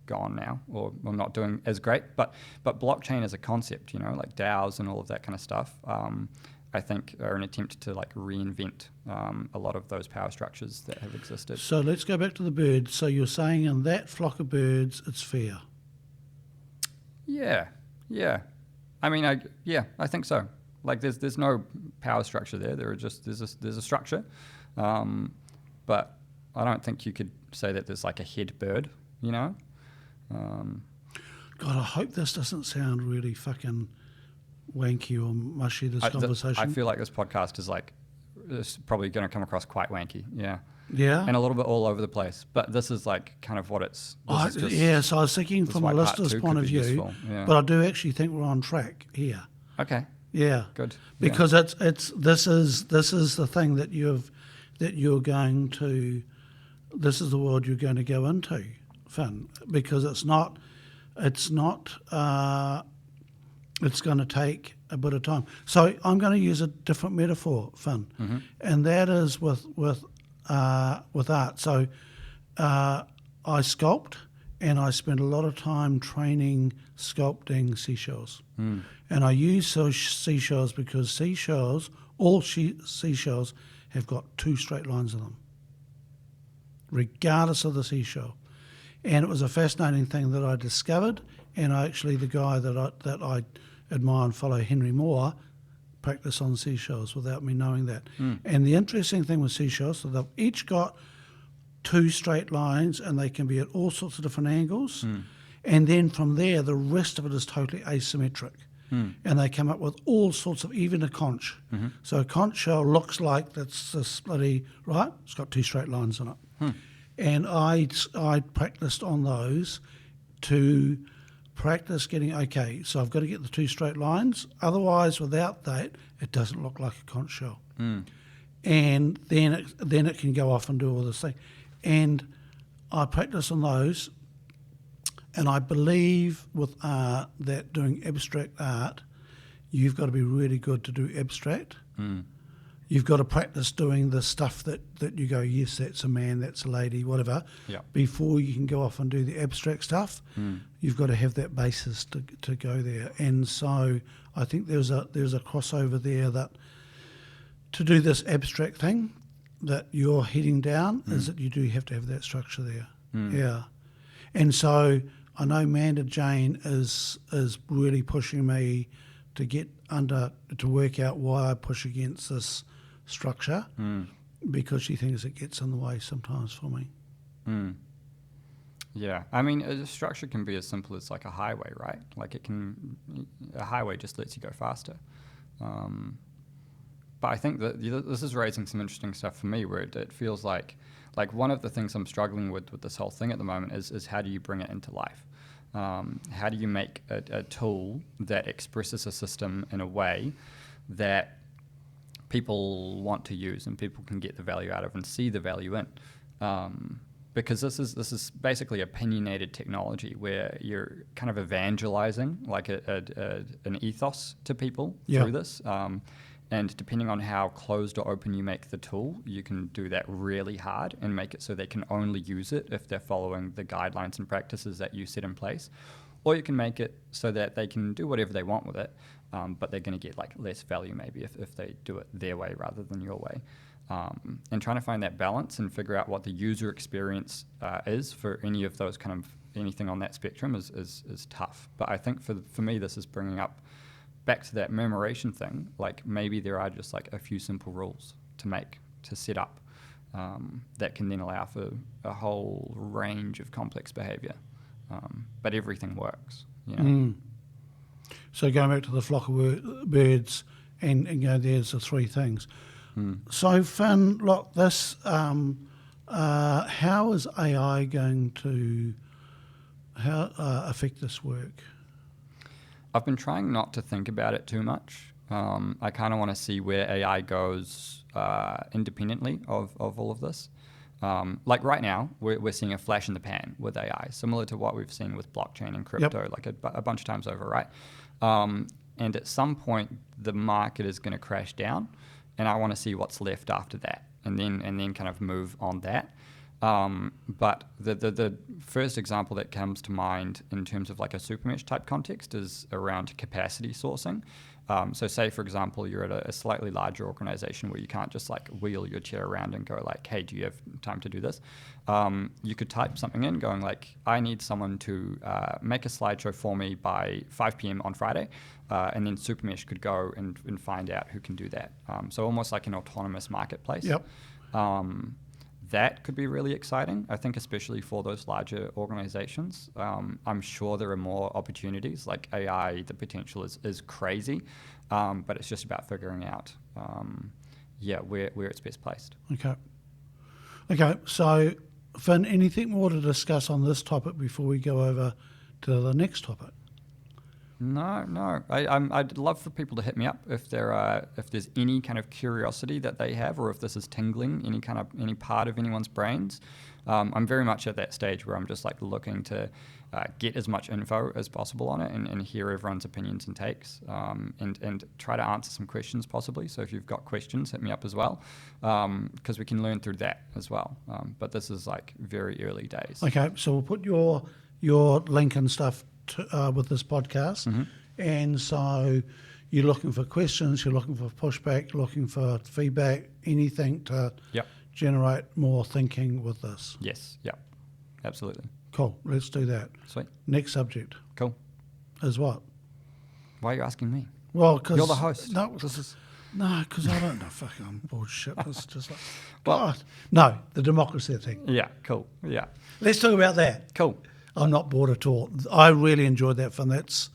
gone now, or not doing as great. But blockchain as a concept, you know, like DAOs and all of that kind of stuff, I think are an attempt to like reinvent a lot of those power structures that have existed. So let's go back to the birds. So you're saying in that flock of birds, it's fair? Yeah. I mean, I think so. Like there's no power structure there. There's a structure, but I don't think you could say that there's like a head bird, you know. God, I hope this doesn't sound really fucking wanky or mushy, this conversation. I feel like this podcast is like, it's probably going to come across quite wanky, yeah. Yeah? And a little bit all over the place. But this is like kind of what it's... So I was thinking from a listener's point of view, but I do actually think we're on track here. Okay. Yeah. Good. Because this is the thing that you're going to... This is the world you're going to go into, Finn, because it's going to take a bit of time. So I'm going to use a different metaphor, Finn, and that is with art. So I sculpt, and I spend a lot of time training sculpting seashells. And I use those seashells because all seashells have got two straight lines in them, regardless of the seashell. And it was a fascinating thing that I discovered, and the guy that I admire and follow, Henry Moore, practiced on seashells without me knowing that. And the interesting thing with seashells, so they've each got two straight lines, and they can be at all sorts of different angles. And then from there, the rest of it is totally asymmetric. And they come up with all sorts of, even a conch. So a conch shell looks like that's this bloody, right? It's got two straight lines in it. And I practiced on those to practice getting, okay, so I've got to get the 2 straight lines. Otherwise, without that, it doesn't look like a conch shell. And then it can go off and do all this thing. And I practice on those, and I believe with art that doing abstract art, you've got to be really good to do abstract. You've got to practice doing the stuff that you go, yes, that's a man, that's a lady, whatever, before you can go off and do the abstract stuff. You've got to have that basis to go there. And so I think there's a crossover there that to do this abstract thing that you're heading down is that you do have to have that structure there. Yeah. And so I know Manda Jane is really pushing me to get to work out why I push against this structure, because she thinks it gets in the way sometimes for me. Yeah, I mean, a structure can be as simple as like a highway, right? Like a highway just lets you go faster. But I think that this is raising some interesting stuff for me, where it feels like one of the things I'm struggling with this whole thing at the moment is how do you bring it into life? How do you make a tool that expresses a system in a way that people want to use and people can get the value out of and see the value in? Because this is basically opinionated technology where you're kind of evangelizing like an ethos to people through this. And depending on how closed or open you make the tool, you can do that really hard and make it so they can only use it if they're following the guidelines and practices that you set in place. Or you can make it so that they can do whatever they want with it, but they're going to get like less value maybe if they do it their way rather than your way. And trying to find that balance and figure out what the user experience is for any of those kind of anything on that spectrum is tough. But I think for me, this is bringing up back to that memorization thing, like maybe there are just like a few simple rules to set up that can then allow for a whole range of complex behavior. But everything works, you know. So going back to the flock of birds and there's the 3 things. So Finn, look, this, how is AI going to affect this work? I've been trying not to think about it too much. I kind of want to see where AI goes independently of all of this. Like right now, we're seeing a flash in the pan with AI, similar to what we've seen with blockchain and crypto, like a bunch of times over, right? And at some point, the market is going to crash down, and I want to see what's left after that, and then kind of move on that. But the first example that comes to mind in terms of like a supermesh type context is around capacity sourcing. So say, for example, you're at a slightly larger organization where you can't just like wheel your chair around and go like, hey, do you have time to do this? You could type something in going like, I need someone to make a slideshow for me by 5 p.m. on Friday. And then Supermesh could go and find out who can do that. So almost like an autonomous marketplace. That could be really exciting, I think, especially for those larger organizations. I'm sure there are more opportunities. Like AI, the potential is crazy, but it's just about figuring out, where it's best placed. Okay, so Finn, anything more to discuss on this topic before we go over to the next topic? No. I'd love for people to hit me up if there's any kind of curiosity that they have, or if this is tingling any part of anyone's brains. I'm very much at that stage where I'm just like looking to get as much info as possible on it and hear everyone's opinions and takes, and try to answer some questions possibly. So if you've got questions, hit me up as well, because we can learn through that as well. But this is like very early days. Okay, so we'll put your link and stuff with this podcast, and so you're looking for questions, you're looking for pushback, looking for feedback, anything to generate more thinking with this. Yes, absolutely. Cool, let's do that. Sweet. Next subject. Cool. Is what? Why are you asking me? Well, because you're the host. No, because I don't know. Fucking, I'm bullshit. It's just like, God. No, the democracy thing. Yeah, cool. Yeah. Let's talk about that. Cool. I'm not bored at all. I really enjoyed that fun. That's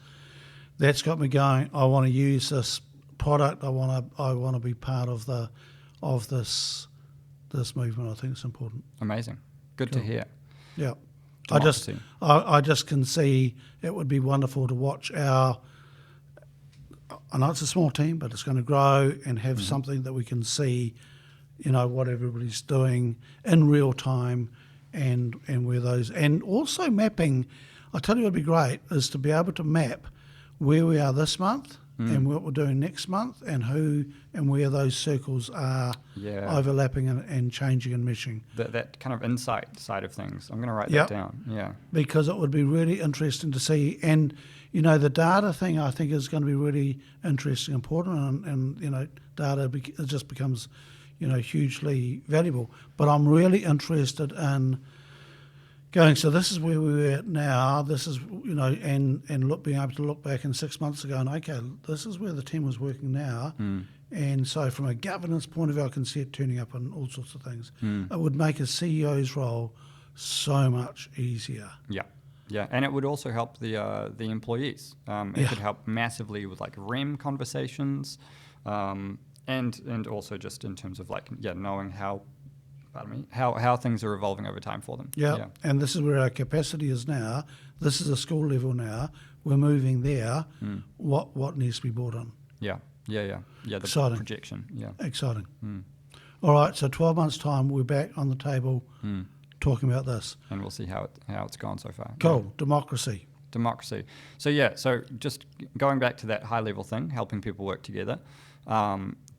got me going. I want to use this product. I want to be part of this movement. I think it's important. Amazing. Good to hear. Yeah. democracy. I just can see it would be wonderful to watch our. I know it's a small team, but it's going to grow and have something that we can see, what everybody's doing in real time, and where those, and also mapping. I tell you, what would be great is to be able to map where we are this month and what we're doing next month, and who and where those circles are overlapping and changing and meshing. That kind of insight side of things. I'm going to write that down. Yeah. Because it would be really interesting to see. And, the data thing I think is going to be really interesting, important, and data it just becomes, hugely valuable. But I'm really interested in going, so this is where we're at now, this is, and being able to look back in 6 months ago and, okay, this is where the team was working now. And so from a governance point of view, I can see it turning up on all sorts of things. It would make a CEO's role so much easier. Yeah, and it would also help the employees. It could help massively with like REM conversations, and also just in terms of knowing how things are evolving over time for them. Yeah, and this is where our capacity is now. This is a school level now. We're moving there. What needs to be brought on? Yeah. The Exciting. projection. Yeah. Exciting. All right, so 12 months' time, we're back on the table talking about this. And we'll see how it's gone so far. Cool. Yeah. Democracy. So just going back to that high level thing, helping people work together.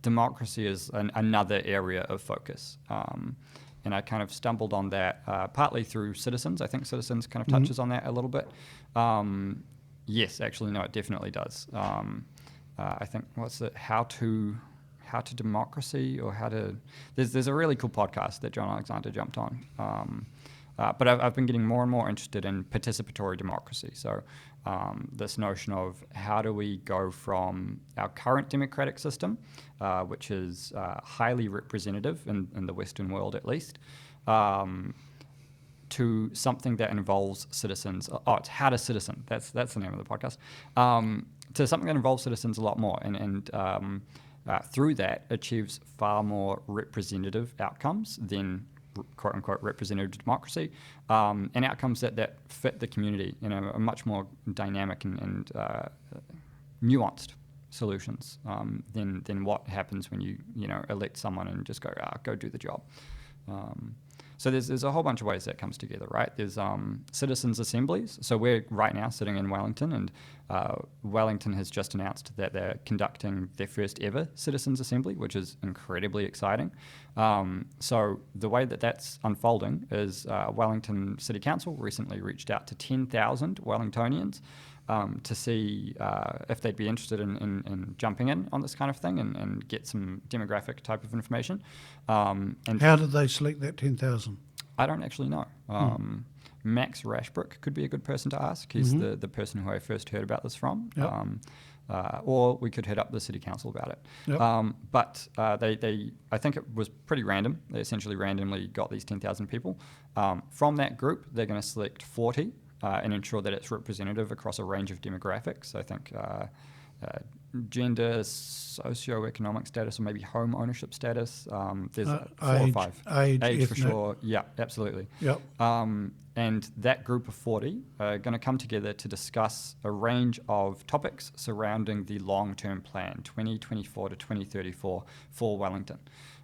Democracy is another area of focus. And I kind of stumbled on that partly through Citizens. I think Citizens kind of touches on that a little bit. Yes, actually, no, it definitely does. I think how to democracy, or how to. There's a really cool podcast that John Alexander jumped on. But I've been getting more and more interested in participatory democracy. So this notion of how do we go from our current democratic system, which is highly representative in the Western world at least, to something that involves citizens. Oh, it's How to Citizen. That's the name of the podcast. To something that involves citizens a lot more, and through that achieves far more representative outcomes than quote unquote representative democracy, and outcomes that fit the community in a much more dynamic and nuanced solutions than what happens when you elect someone and just go do the job. So there's a whole bunch of ways that comes together, right? There's citizens' assemblies. So we're right now sitting in Wellington, and Wellington has just announced that they're conducting their first ever citizens' assembly, which is incredibly exciting. So the way that's unfolding is Wellington City Council recently reached out to 10,000 Wellingtonians to see if they'd be interested in jumping in on this kind of thing and get some demographic type of information. And how did they select that 10,000? I don't actually know. Max Rashbrook could be a good person to ask. He's the person who I first heard about this from. Yep. Or we could hit up the city council about it. Yep. But I think it was pretty random. They essentially randomly got these 10,000 people. From that group, they're going to select 40 and ensure that it's representative across a range of demographics. I think gender, socioeconomic status, or maybe home ownership status. There's 4 or 5. Age for sure. Yeah, absolutely. Yep. And that group of 40 are going to come together to discuss a range of topics surrounding the long-term plan, 2024 to 2034, for Wellington.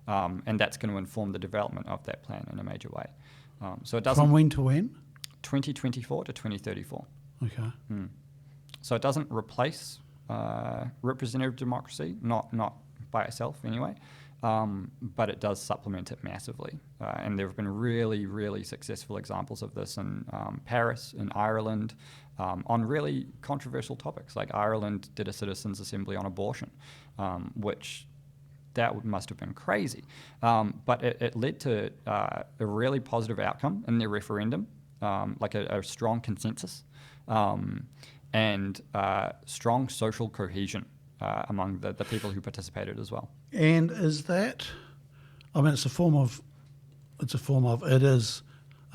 And that's going to inform the development of that plan in a major way. So it doesn't. From when to when? 2024 to 2034. Okay. So it doesn't replace representative democracy, not by itself anyway, but it does supplement it massively. And there have been really, really successful examples of this in Paris, in Ireland, on really controversial topics. Like Ireland did a citizens' assembly on abortion, which that must have been crazy. But it led to a really positive outcome in their referendum, like a strong consensus. And strong social cohesion among the people who participated as well. And is that, I mean, it is a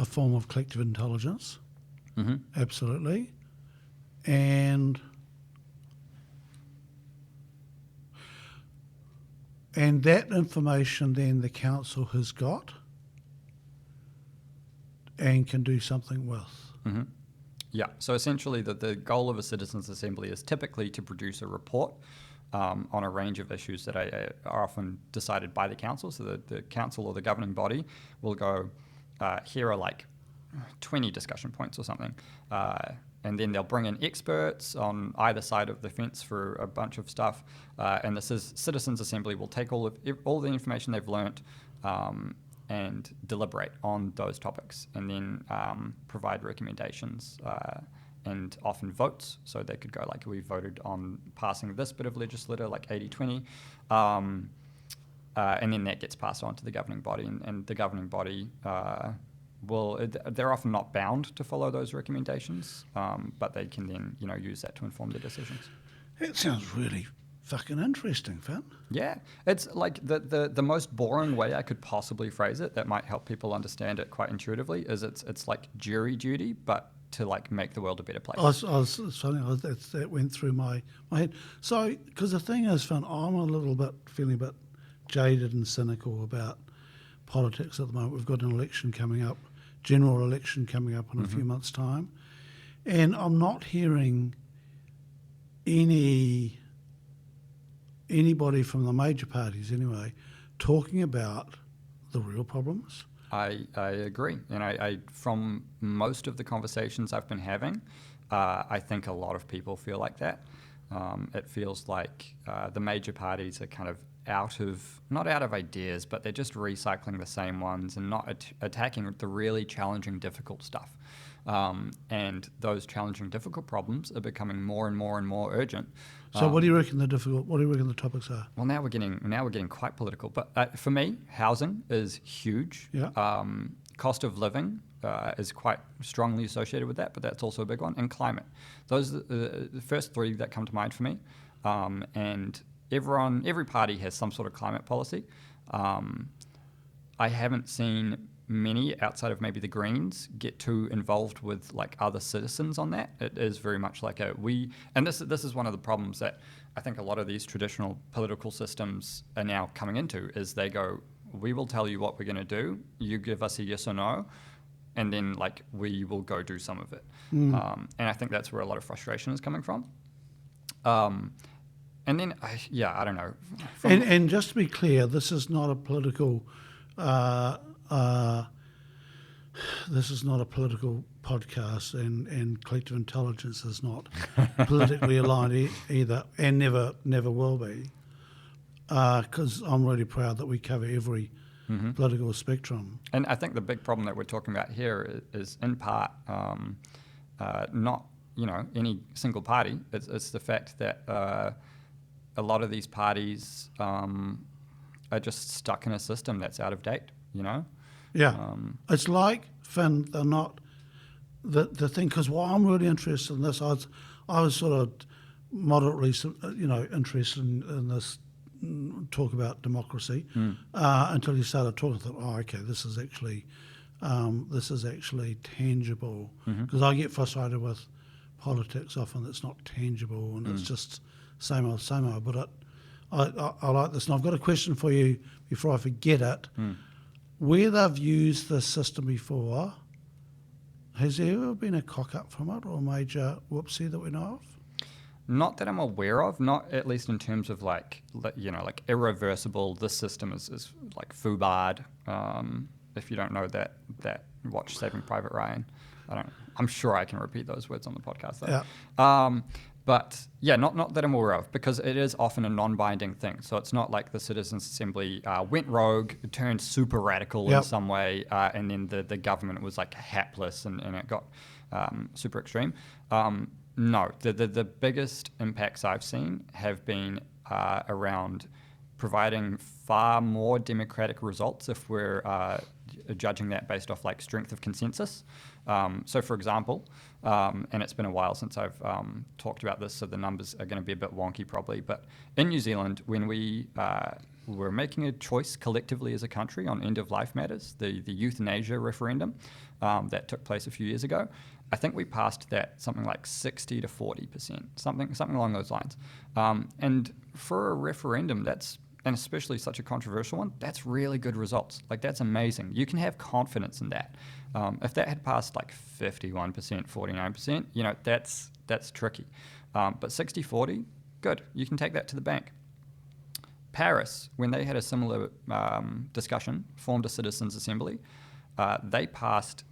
form of collective intelligence, absolutely. And that information then the council has got, and can do something with. Mm-hmm. Yeah, so essentially the goal of a citizens' assembly is typically to produce a report on a range of issues that are often decided by the council. So the council or the governing body will go, here are like 20 discussion points or something. And then they'll bring in experts on either side of the fence for a bunch of stuff. And this is citizens' assembly will take all the information they've learnt and deliberate on those topics, and then provide recommendations and often votes. So they could go like, we voted on passing this bit of legislature, like 80-20, and then that gets passed on to the governing body, and the governing body they're often not bound to follow those recommendations, but they can then use that to inform their decisions. It sounds really fucking interesting, Finn. Yeah, it's like the most boring way I could possibly phrase it that might help people understand it quite intuitively is it's like jury duty, but to like make the world a better place. That went through my head. So, because the thing is, Finn, I'm feeling a bit jaded and cynical about politics at the moment. We've got an election coming up, general election coming up in a few months' time, and I'm not hearing anybody from the major parties anyway talking about the real problems. I agree, and I from most of the conversations I've been having, I think a lot of people feel like that. It feels like the major parties are kind of not out of ideas, but they're just recycling the same ones and not attacking the really challenging, difficult stuff. And those challenging, difficult problems are becoming more and more and more urgent. So, what do you reckon the topics are? Well, now we're getting quite political. But for me, housing is huge. Yeah. Cost of living is quite strongly associated with that, but that's also a big one. And climate. Those are the first three that come to mind for me. And every party has some sort of climate policy. I haven't seen many outside of maybe the Greens get too involved with like other citizens on that. It is very much like and this is one of the problems that I think a lot of these traditional political systems are now coming into, is they go, we will tell you what we're going to do, you give us a yes or no, and then like we will go do some of it. And I think that's where a lot of frustration is coming from. And then I don't know. And just to be clear, this is not a political podcast, and collective intelligence is not politically aligned either, and never will be, because I'm really proud that we cover every political spectrum. And I think the big problem that we're talking about here is in part not any single party. It's the fact that a lot of these parties are just stuck in a system that's out of date. Yeah, it's like, Finn, they're not the thing. Because why I'm really interested in this, I was sort of moderately, interested in this talk about democracy until you started talking. I thought, oh, okay, this is actually tangible. Because I get frustrated with politics often. It's not tangible, and it's just same old. But I like this, and I've got a question for you before I forget it. Where they've used this system before, has there ever been a cock-up from it or a major whoopsie that we know of? Not that I'm aware of, not at least in terms of like irreversible, this system is like FUBARD. If you don't know that watch Saving Private Ryan. I'm sure I can repeat those words on the podcast though. Yeah. But yeah, not that I'm aware of, because it is often a non-binding thing. So it's not like the Citizens Assembly went rogue, turned super radical in some way, and then the government was like hapless and it got super extreme. No, the biggest impacts I've seen have been around providing far more democratic results if we're judging that based off like strength of consensus. So for example, and it's been a while since I've talked about this, so the numbers are going to be a bit wonky probably, but in New Zealand, when we were making a choice collectively as a country on end-of-life matters, the euthanasia referendum that took place a few years ago, I think we passed that something like 60 to 40%, something along those lines. And for a referendum, that's and especially such a controversial one, that's really good results. Like, that's amazing. You can have confidence in that. If that had passed like 51%, 49%, you know, that's tricky. But 60-40, good. You can take that to the bank. Paris, when they had a similar discussion, formed a citizens' assembly. They passed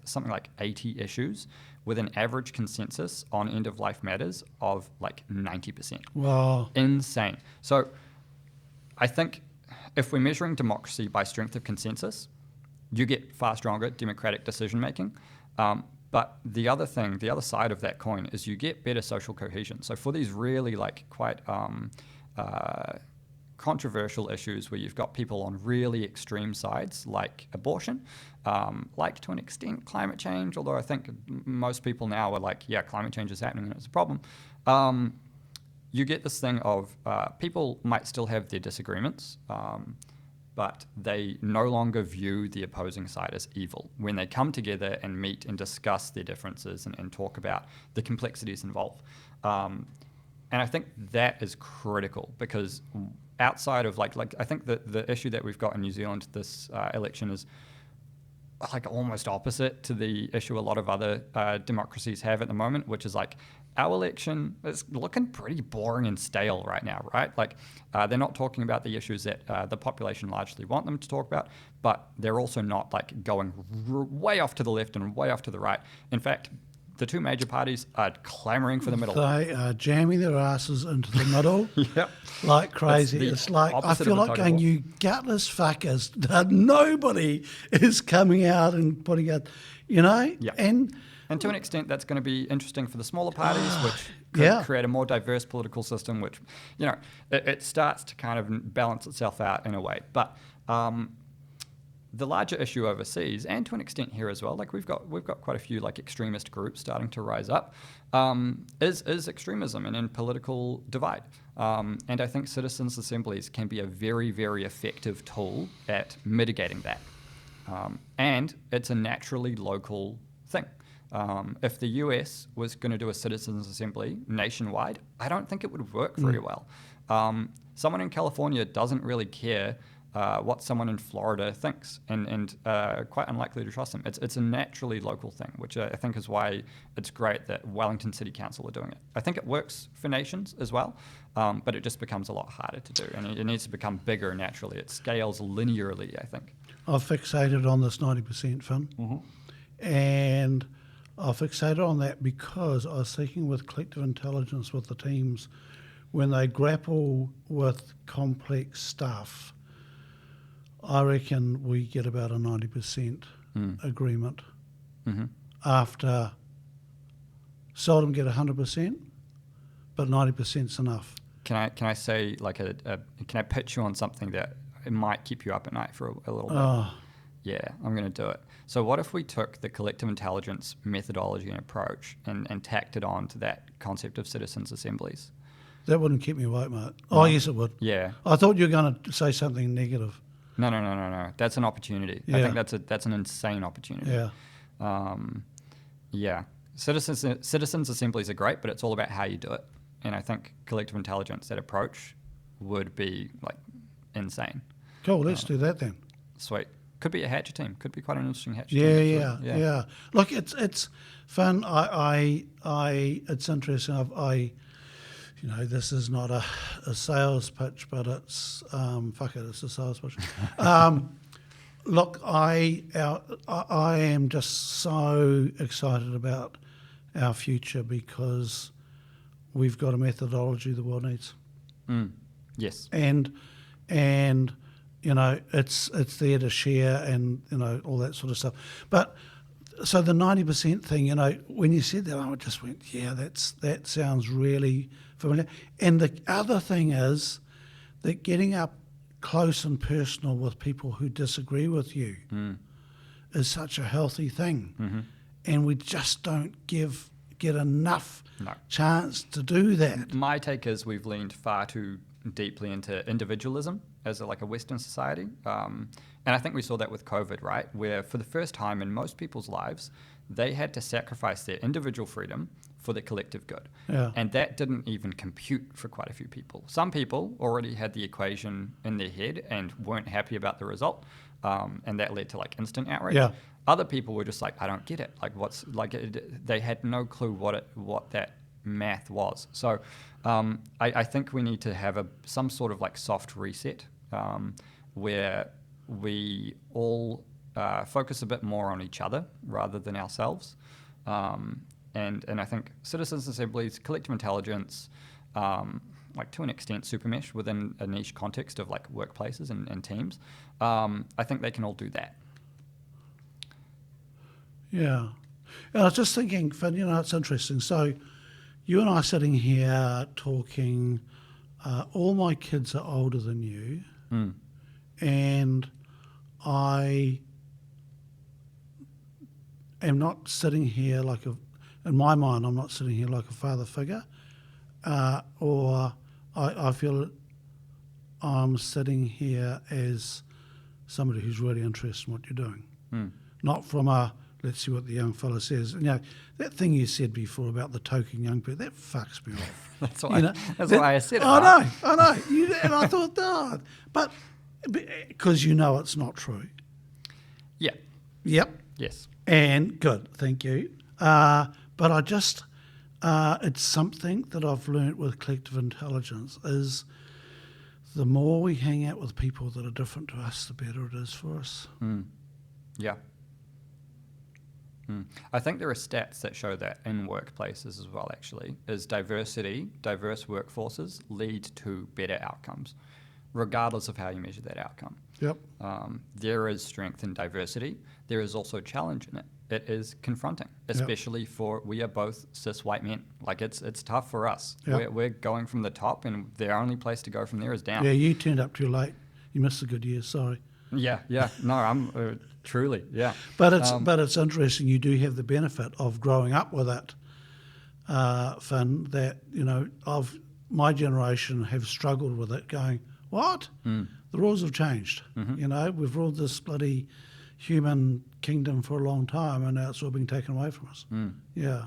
something like 80 issues with an average consensus on end-of-life matters of like 90%. Wow. Insane. So I think if we're measuring democracy by strength of consensus, you get far stronger democratic decision-making. But the other side of that coin is you get better social cohesion. So for these really like quite controversial issues where you've got people on really extreme sides, like abortion, like to an extent climate change, although I think most people now are like, yeah, climate change is happening and it's a problem. You get this thing of people might still have their disagreements, but they no longer view the opposing side as evil when they come together and meet and discuss their differences and talk about the complexities involved. And I think that is critical because outside of like I think the issue that we've got in New Zealand this election is like almost opposite to the issue a lot of other democracies have at the moment, which is like our election is looking pretty boring and stale right now, right? Like they're not talking about the issues that the population largely want them to talk about, but they're also not like going way off to the left and way off to the right. In fact, the two major parties are clamoring for the middle. They are jamming their asses into the middle Yep. like crazy. It's like, I feel like going, you gutless fuckers, that nobody is coming out and putting out, you know? Yeah. And to an extent, that's going to be interesting for the smaller parties, which could create a more diverse political system, which, you know, it starts to kind of balance itself out in a way. But the larger issue overseas, and to an extent here as well, like we've got quite a few like extremist groups starting to rise up, is extremism and political divide. And I think citizens' assemblies can be a very, very effective tool at mitigating that. And it's a naturally local thing. If the US was going to do a citizens' assembly nationwide, I don't think it would work very well. Someone in California doesn't really care what someone in Florida thinks, and quite unlikely to trust them. It's a naturally local thing, which I think is why it's great that Wellington City Council are doing it. I think it works for nations as well, but it just becomes a lot harder to do, and it needs to become bigger naturally. It scales linearly, I think. I've fixated on this 90% Finn, and I've fixated on that because I was thinking with collective intelligence with the teams, when they grapple with complex stuff, I reckon we get about a 90% agreement. After seldom get 100%, but 90%'s enough. Can I say like can I pitch you on something that it might keep you up at night for a little bit? Oh. Yeah, I'm going to do it. So what if we took the collective intelligence methodology and approach and tacked it on to that concept of citizens' assemblies? That wouldn't keep me awake, mate. Oh, yes, it would. Yeah. I thought you were going to say something negative. No. That's an opportunity. Yeah. I think that's an insane opportunity. Yeah. Yeah. Citizens' assemblies are great, but it's all about how you do it. And I think collective intelligence, that approach, would be like insane. Cool, let's do that then. Sweet. Could be a hatchet team. Could be quite an interesting hatchet Yeah, team. yeah. Look, it's fun. It's interesting. You know, this is not a sales pitch, but it's it's a sales pitch. Look, I am just so excited about our future because we've got a methodology the world needs. Yes. And you know, it's there to share and, you know, all that sort of stuff. But so the 90% thing, you know, when you said that, I just went, yeah, that sounds really familiar. And the other thing is that getting up close and personal with people who disagree with you is such a healthy thing. And we just don't get enough chance to do that. My take is we've leaned far too deeply into individualism as a Western society. And I think we saw that with COVID, right? Where for the first time in most people's lives, they had to sacrifice their individual freedom for the collective good. Yeah. And that didn't even compute for quite a few people. Some people already had the equation in their head and weren't happy about the result, and that led to like instant outrage. Yeah. Other people were just like, I don't get it. Like, they had no clue what that math was. So I think we need to have some sort of like soft reset where we all focus a bit more on each other rather than ourselves. And I think citizens' assemblies, collective intelligence, like to an extent supermesh within a niche context of like workplaces and teams, I think they can all do that. Yeah. And I was just thinking, Finn, it's interesting. So you and I sitting here talking, all my kids are older than you, and I am not sitting here in my mind, I'm not sitting here like a father figure, or I feel that I'm sitting here as somebody who's really interested in what you're doing. Not from let's see what the young fella says. That thing you said before about the token young people, that fucks me off. That's why I said it. I know. And I thought, no. But because it's not true. Yeah. Yep. Yes. And good, thank you. But I just, it's something that I've learnt with collective intelligence is the more we hang out with people that are different to us, the better it is for us. Yeah. I think there are stats that show that in workplaces as well, actually, is diverse workforces lead to better outcomes, regardless of how you measure that outcome. Yep. There is strength in diversity. There is also challenge in it. It is confronting, especially for, we are both cis white men. Like it's tough for us. Yep. We're going from the top, and the only place to go from there is down. Yeah, you turned up too late. You missed a good year, sorry. Yeah. No, I'm truly, yeah. But it's interesting. You do have the benefit of growing up with it, Finn. That of my generation have struggled with it. Going, what? The rules have changed. We've ruled this bloody human kingdom for a long time, and now it's all being taken away from us. Yeah.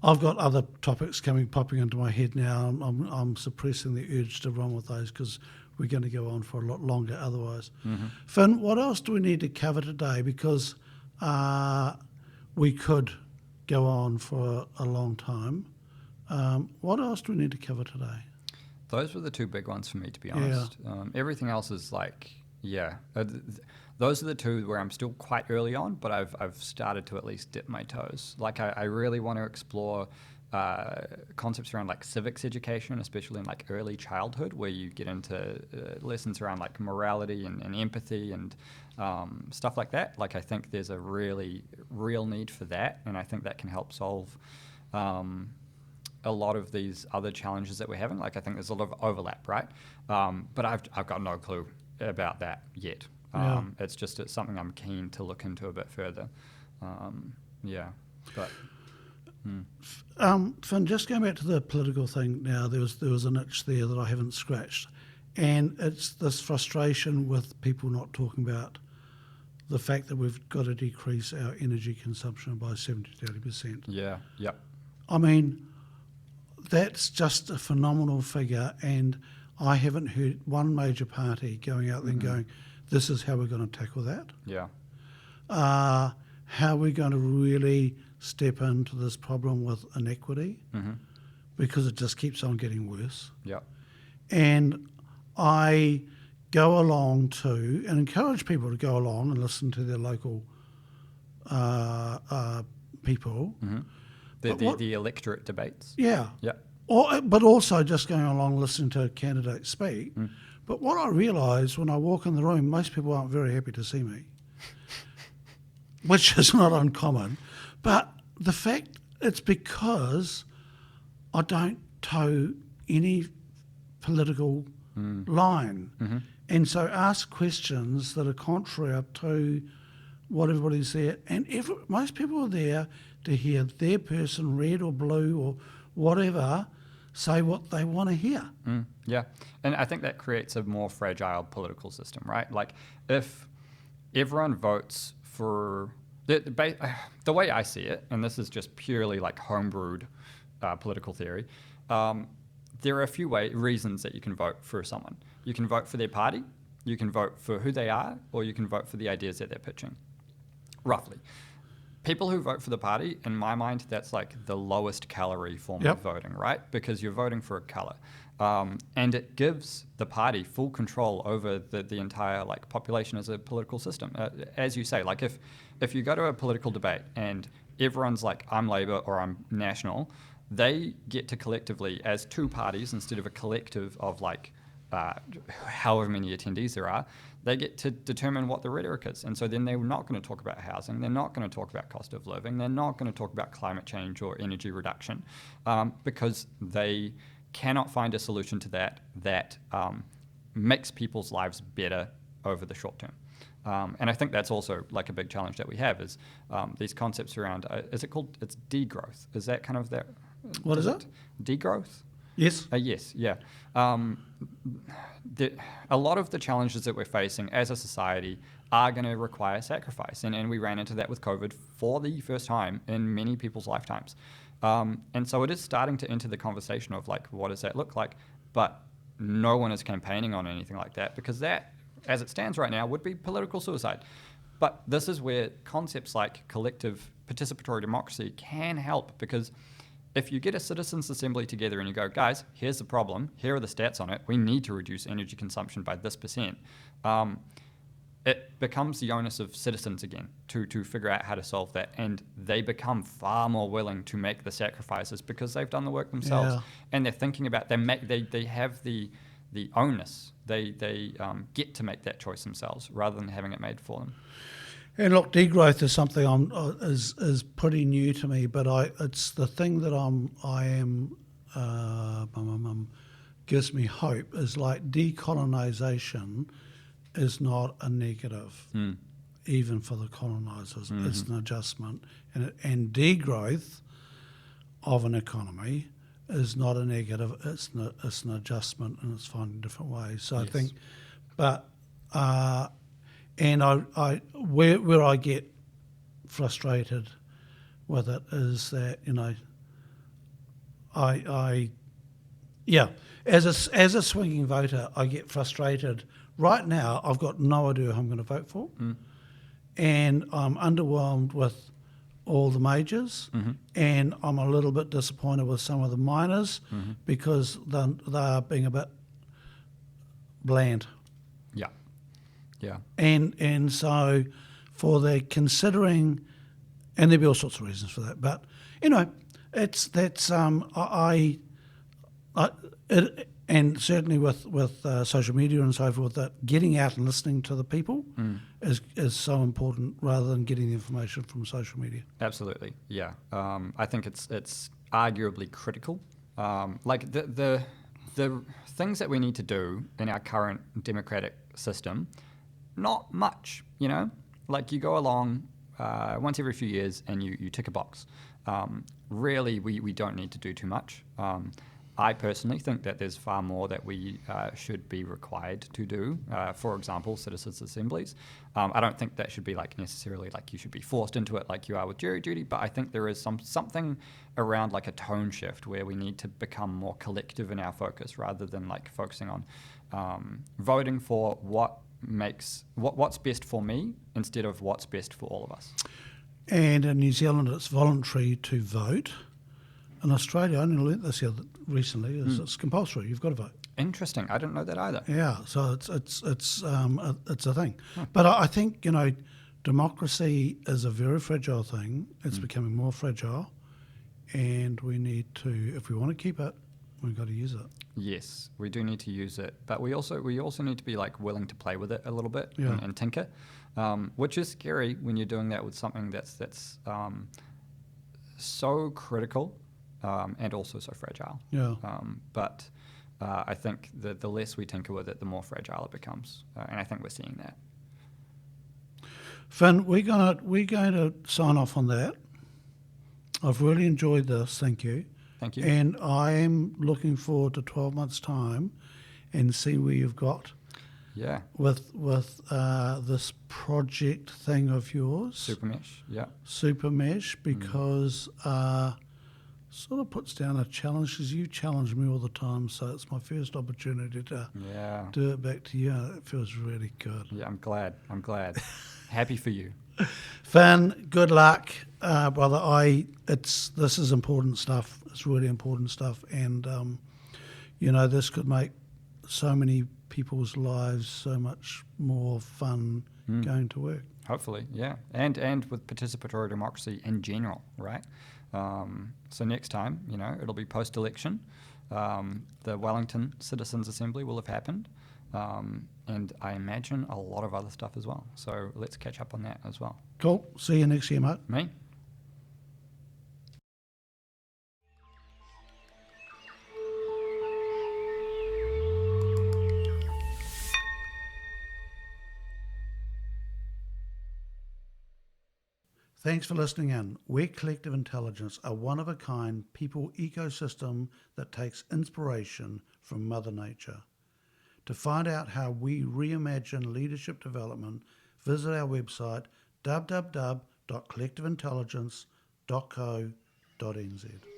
I've got other topics popping into my head now. I'm suppressing the urge to run with those because we're going to go on for a lot longer otherwise. Finn, what else do we need to cover today? Because we could go on for a long time. What else do we need to cover today? Those were the two big ones for me, to be honest. Everything else is those are the two where I'm still quite early on, but I've started to at least dip my toes. Like I really want to explore concepts around like civics education, especially in like early childhood, where you get into lessons around like morality and empathy and stuff like that. Like I think there's a really real need for that, and I think that can help solve a lot of these other challenges that we're having. Like I think there's a lot of overlap, right? But I've got no clue about that yet. It's something I'm keen to look into a bit further. Finn, just going back to the political thing now, there was an itch there that I haven't scratched, and it's this frustration with people not talking about the fact that we've got to decrease our energy consumption by 70 to 80%. Yeah, yep. I mean, that's just a phenomenal figure, and I haven't heard one major party going out there and going, this is how we're going to tackle that. Yeah. How we're going to really step into this problem with inequity, because it just keeps on getting worse. Yeah. And I go along to, and encourage people to go along and listen to their local people. The electorate debates. Yeah. Yeah. But also just going along listening to candidates speak. But what I realise when I walk in the room, most people aren't very happy to see me, which is not uncommon. But the fact, it's because I don't toe any political line. And so ask questions that are contrary to what everybody's there. And most people are there to hear their person, red or blue or whatever, say what they want to hear. Yeah, and I think that creates a more fragile political system, right? Like if everyone votes for The way I see it, and this is just purely like homebrewed political theory, there are a few reasons that you can vote for someone. You can vote for their party, you can vote for who they are, or you can vote for the ideas that they're pitching, roughly. People who vote for the party, in my mind, that's like the lowest calorie form of voting, right? Because you're voting for a color. And it gives the party full control over the entire like population as a political system. As you say, like if you go to a political debate and everyone's like, I'm Labour or I'm National, they get to collectively, as two parties instead of a collective of like however many attendees there are, they get to determine what the rhetoric is. And so then they're not going to talk about housing, they're not going to talk about cost of living, they're not going to talk about climate change or energy reduction, because they cannot find a solution to that makes people's lives better over the short term. And I think that's also like a big challenge that we have is these concepts around, is it called, it's degrowth. Is that kind of that? What is it? Degrowth? Yes. Yes, yeah. A lot of the challenges that we're facing as a society are going to require sacrifice. And we ran into that with COVID for the first time in many people's lifetimes. And so it is starting to enter the conversation of like, what does that look like? But no one is campaigning on anything like that because that, as it stands right now, would be political suicide. But this is where concepts like collective participatory democracy can help, because if you get a citizens' assembly together and you go, guys, here's the problem, here are the stats on it, we need to reduce energy consumption by this percent, it becomes the onus of citizens again to figure out how to solve that. And they become far more willing to make the sacrifices because they've done the work themselves. Yeah. And they're thinking about, they have the onus, they get to make that choice themselves rather than having it made for them. And look, degrowth is something is pretty new to me, but it's the thing that gives me hope is like decolonisation is not a negative, even for the colonisers. Mm-hmm. It's an adjustment, and degrowth of an economy is not a negative. It's an adjustment, and it's finding different ways. So yes. I think, but. And I where I get frustrated with it is that, you know, as a swinging voter, I get frustrated. Right now, I've got no idea who I'm going to vote for, and I'm underwhelmed with all the majors, and I'm a little bit disappointed with some of the minors because they are being a bit bland. Yeah. Yeah. And so for the considering, and there'll be all sorts of reasons for that, but you know, and certainly with social media and so forth, that getting out and listening to the people is so important rather than getting the information from social media. Absolutely, yeah. I think it's arguably critical. Like the things that we need to do in our current democratic system. Not much, you know, like you go along once every few years and you tick a box. Really, we don't need to do too much. I personally think that there's far more that we should be required to do. For example, citizens' assemblies. I don't think that should be like necessarily like you should be forced into it like you are with jury duty, but I think there is something around like a tone shift where we need to become more collective in our focus rather than like focusing on voting for what's best for me instead of what's best for all of us. And in New Zealand, it's voluntary to vote. In Australia, I only learnt this here recently, it's compulsory. You've got to vote. Interesting. I didn't know that either. Yeah, so it's a thing. But I think, you know, democracy is a very fragile thing. It's becoming more fragile, and we need to, if we want to keep it, we've got to use it. Yes, we do need to use it, but we also need to be like willing to play with it a little bit and tinker, which is scary when you're doing that with something that's so critical and also so fragile. Yeah. But I think the less we tinker with it, the more fragile it becomes, and I think we're seeing that. Finn, we're going to sign off on that. I've really enjoyed this. Thank you. Thank you. And I am looking forward to 12 months' time and see where you've got Yeah. with this project thing of yours, Super mesh. Yeah. Super Mesh, because sort of puts down a challenge, because you challenge me all the time, so it's my first opportunity to Yeah. do it back to you. It feels really good. Yeah. I'm glad. Happy for you. Finn, good luck, brother. This is important stuff. It's really important stuff, and this could make so many people's lives so much more fun going to work. Hopefully, yeah, and with participatory democracy in general, right? So next time, it'll be post-election. The Wellington Citizens Assembly will have happened, and I imagine a lot of other stuff as well. So let's catch up on that as well. Cool. See you next year, mate. Me? Thanks for listening in. We're Collective Intelligence, a one-of-a-kind people ecosystem that takes inspiration from Mother Nature. To find out how we reimagine leadership development, visit our website www.collectiveintelligence.co.nz.